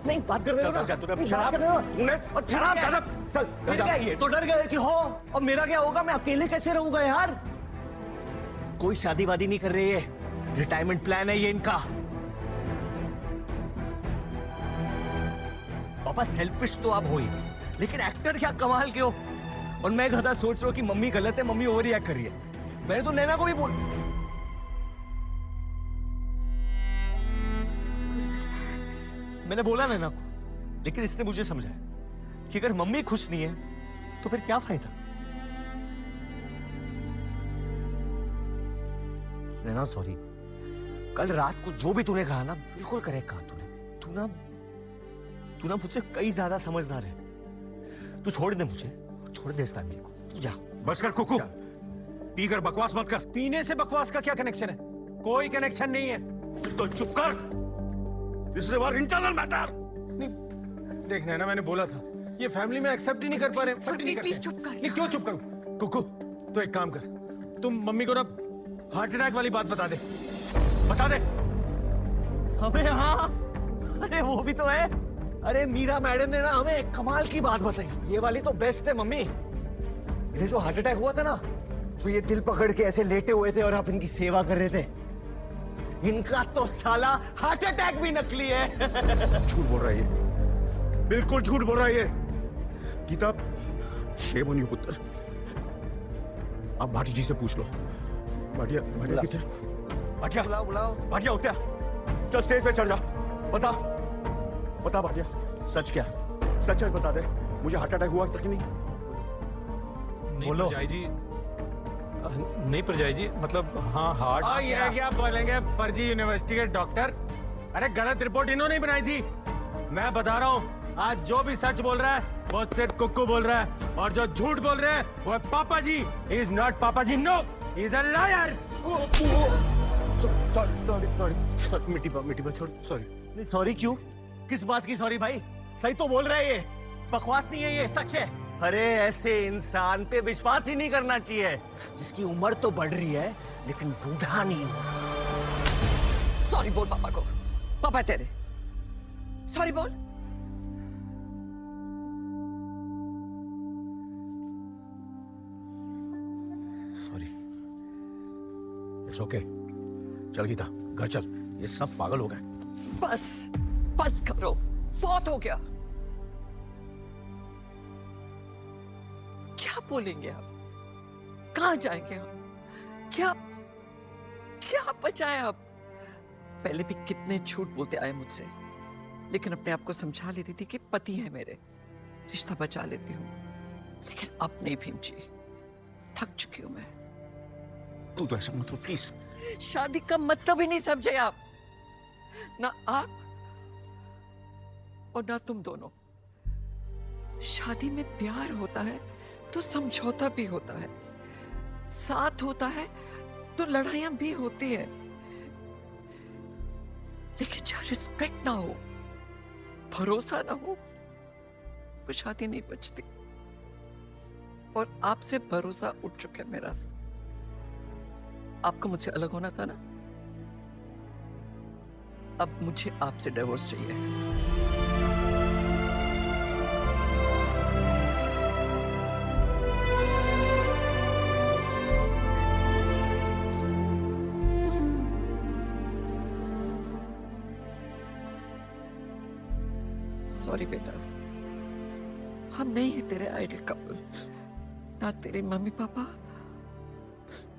नहीं बात कर रहे हो ना? शराब कर रहे हो? तूने शराब ज्यादा। चल डर गए ये तो, डर गए कि हो, और मेरा क्या होगा? मैं अकेले कैसे रहूंगा यार? कोई शादी वादी नहीं कर रही है, रिटायरमेंट प्लान है ये इनका। पापा सेल्फिश तो आप हो ही, लेकिन एक्टर क्या कमाल के हो। और मैं गधा सोच रहा हूं कि मम्मी गलत है, मम्मी ओवर रिएक्ट कर रही है। मैंने तो नैना को भी बोल, मैंने बोला नैना को, लेकिन इसने मुझे समझाया कि अगर मम्मी खुश नहीं है तो फिर क्या फायदा। नैना सॉरी, कल रात को जो भी तूने कहा ना, बिल्कुल करेक्ट कहा तूने। तू ना मुझसे कई ज्यादा समझदार है। तू छोड़ दे मुझे, छोड़ दे इस फैमिली को, तू जा। बस कर कुकू, पी कर बकवास मत कर। पीने से बकवास का क्या कनेक्शन है? कोई कनेक्शन नहीं है। तो चुप कर, this is our internal matter. नहीं देखना है ना, मैंने बोला था ये फैमिली में एक्सेप्ट ही नहीं कर पा रहे। प्लीज चुप कर। नहीं क्यों चुप करूं? कुकू तो एक काम कर, तुम मम्मी को ना हार्ट अटैक वाली बात बता दे, बता दे। अबे हाँ, अरे वो भी तो है। अरे मीरा मैडम ने ना हमें एक कमाल की बात बताई, ये वाली तो बेस्ट है मम्मी। ये जो हार्ट अटैक हुआ था ना, तो ये दिल पकड़ के ऐसे लेटे हुए थे और आप इनकी सेवा कर रहे थे। इनका तो साला हार्ट अटैक भी नकली है। झूठ बोल रहा है ये, बिल्कुल झूठ बोल रहा है ये। गीता, शेम ऑन यू पुत्र। आप भाटी जी से पूछ लो। भाटिया किथे? भाटिया बुलाओ। भाटिया उठा, चल स्टेज पे चढ़ जा। बता भाटिया, सच क्या? सच बता दे, मुझे हार्ट अटैक हुआ तक नहीं? बोलो परजाई जी। नहीं परजाई जी, मतलब हाँ हार्ट। ये क्या बोलेंगे फर्जी यूनिवर्सिटी के डॉक्टर? अरे गलत रिपोर्ट इन्होंने ही बनाई थी। मैं बता रहा हूँ, आज जो भी सच बोल रहा है वो सिर्फ कुक्कू बोल रहा है, और जो झूठ बोल रहे हैं वो है पापा जी। ही इज नॉट पापा जी, no, he is a liar. Sorry मिट्टी छोड़। सॉरी। नहीं सॉरी क्यों? किस बात की सॉरी भाई? सही तो बोल रहा है ये, बकवास नहीं है ये, सच है। अरे ऐसे इंसान पे विश्वास ही नहीं करना चाहिए, जिसकी उम्र तो बढ़ रही है लेकिन बूढ़ा नहीं हो रहा। सॉरी बोल पापा को, पापा तेरे। सॉरी बोल। सॉरी। It's okay. चल गीता, घर चल, ये सब पागल हो गए। बस करो, बहुत हो गया। क्या बोलेंगे आप? कहाँ जाएंगे हम? क्या बचाए आप? पहले भी कितने झूठ बोलते आए मुझसे, लेकिन अपने आप को समझा लेती थी कि पति है मेरे, रिश्ता बचा लेती हूँ। लेकिन अब नहीं भीम जी, थक चुकी हूं मैं। तू तो ऐसा मत हो प्लीज। शादी का मतलब ही नहीं समझे आप, ना आप और ना तुम दोनों। शादी में प्यार होता है तो समझौता भी होता है, साथ होता है तो लड़ाइयां भी होती हैं, लेकिन जहाँ रिस्पेक्ट ना हो, भरोसा ना हो, वो शादी नहीं बचती। और आपसे भरोसा उठ चुका है मेरा। आपको मुझसे अलग होना था ना, अब मुझे आपसे डिवोर्स चाहिए। सॉरी बेटा, हम नहीं है तेरे आइडियल कपल, ना तेरे मम्मी पापा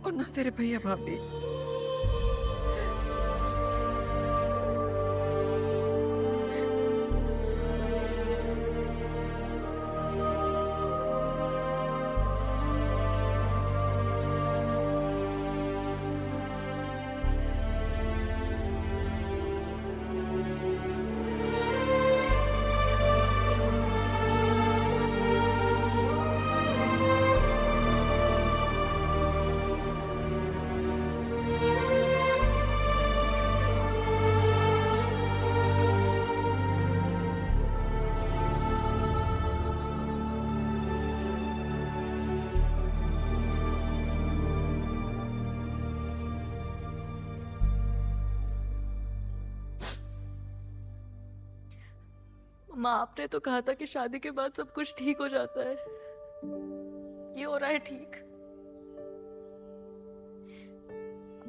और ना तेरे भैया भाभी। माँ, आपने तो कहा था कि शादी के बाद सब कुछ ठीक हो जाता है। ये हो रहा है ठीक?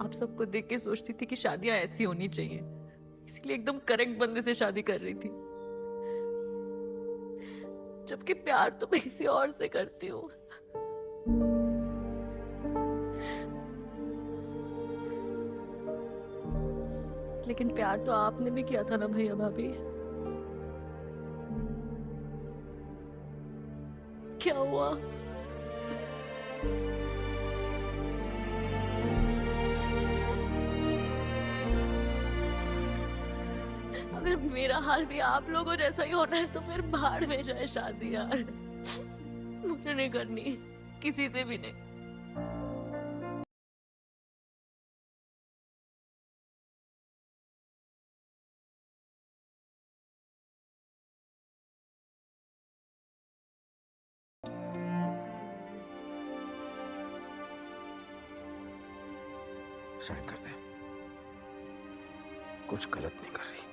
आप सबको देख के सोचती थी कि शादियां ऐसी होनी चाहिए, इसलिए एकदम करेक्ट बंदे से शादी कर रही थी, जबकि प्यार तो मैं किसी और से करती हूँ। लेकिन प्यार तो आपने भी किया था ना भैया भाभी। क्या हुआ? अगर मेरा हाल भी आप लोगों जैसा ही होना है तो फिर भाड़ में जाए शादी यार। मुझे नहीं करनी, किसी से भी नहीं। साइन कर दे, कुछ गलत नहीं कर रही।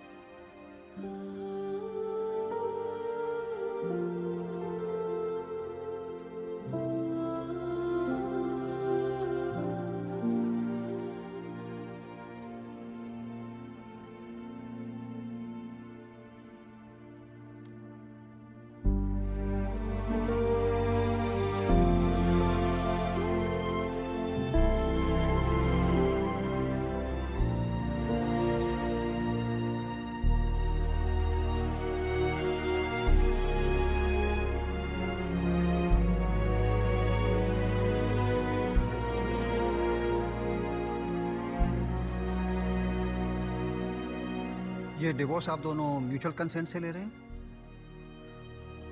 ये डिवोर्स आप दोनों म्यूचुअल कंसेंट से ले रहे हैं?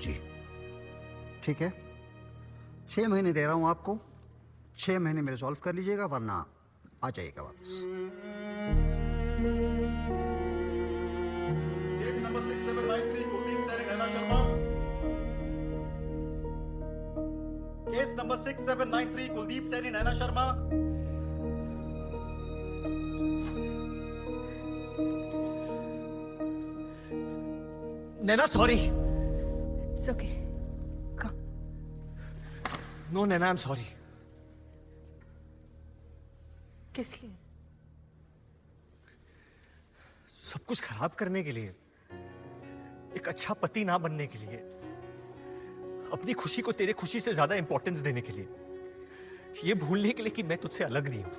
जी। ठीक है, 6 महीने दे रहा हूं आपको। 6 महीने में रिजॉल्व कर लीजिएगा, वरना आ जाइएगा वापस। Case number 6793 Kuldeep Saini Naina Sharma. Case number 6793 Kuldeep Saini Naina Sharma. Naina sorry. It's okay. Come. No Naina, I am sorry. किस लिए? सब कुछ खराब करने के लिए, एक अच्छा पति ना बनने के लिए, अपनी खुशी को तेरे खुशी से ज्यादा इंपॉर्टेंस देने के लिए, ये भूलने के लिए कि मैं तुझसे अलग नहीं हूं।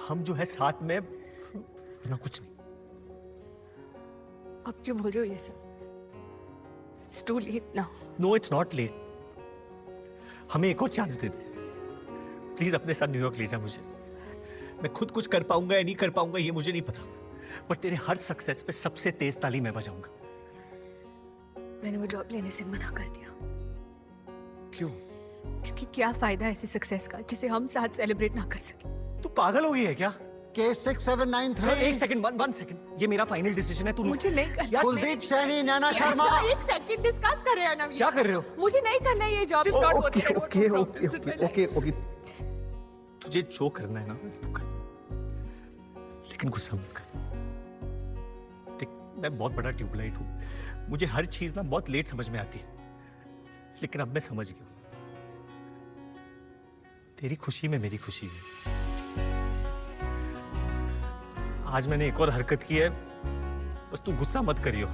हम जो है साथ में, ना कुछ नहीं। अब क्यों बोल रहे हो ये सब? It's too late now. No, it's not late. हमें एक और चांस दे दे। प्लीज अपने साथ न्यूयॉर्क ले जा मुझे। मैं खुद कुछ कर पाऊंगा या नहीं कर पाऊंगा ये मुझे नहीं पता, पर तेरे हर सक्सेस पे सबसे तेज ताली मैं बजाऊंगा। मैंने वो जॉब लेने से मना कर दिया। क्यों? क्योंकि क्या फायदा ऐसी सक्सेस का जिसे हम साथ सेलिब्रेट ना कर सके। तू पागल हो गई है क्या? केस 6793। सर एक सेकंड, वन सेकंड, ये मेरा फाइनल डिसीजन है। तू मुझे नहीं करना। कुलदीप सैनी, नैना शर्मा। एक सेकंड डिस्कस कर रहे हैं ना। क्या कर रहे हो? मुझे नहीं करना ये जॉब। ओके। तुझे जो करना है ना तू कर, लेकिन गुस्सा मत कर। देख, मैं बहुत बड़ा ट्यूबलाइट हूँ, मुझे हर चीज ना बहुत लेट समझ में आती है, लेकिन अब मैं समझ गया हूँ। तेरी खुशी में मेरी खुशी है। आज मैंने एक और हरकत की है, बस तू गुस्सा मत करियो।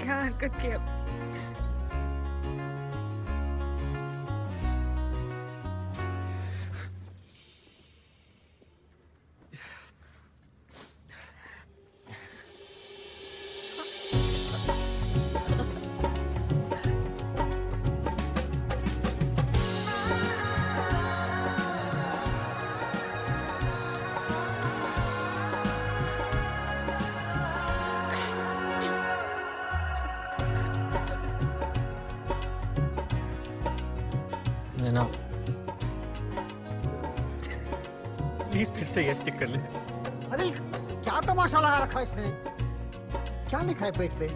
क्या हरकत की? नैना, प्लीज फिर से ये स्टिक कर ले। अरे क्या तमाशा लगा रखा है इसने? क्या लिखा है पेज पे?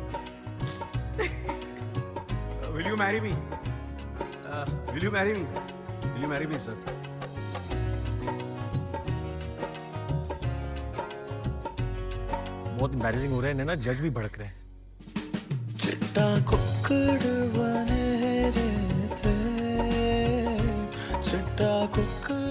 Will you marry me? Will you marry me? Will you marry me, sir? बहुत एम्बैरेसिंग हो रहा है नैना, जज भी भड़क रहे हैं। चिट्टा कुक्कड़ बने रहते, चिट्टा कुक्कड़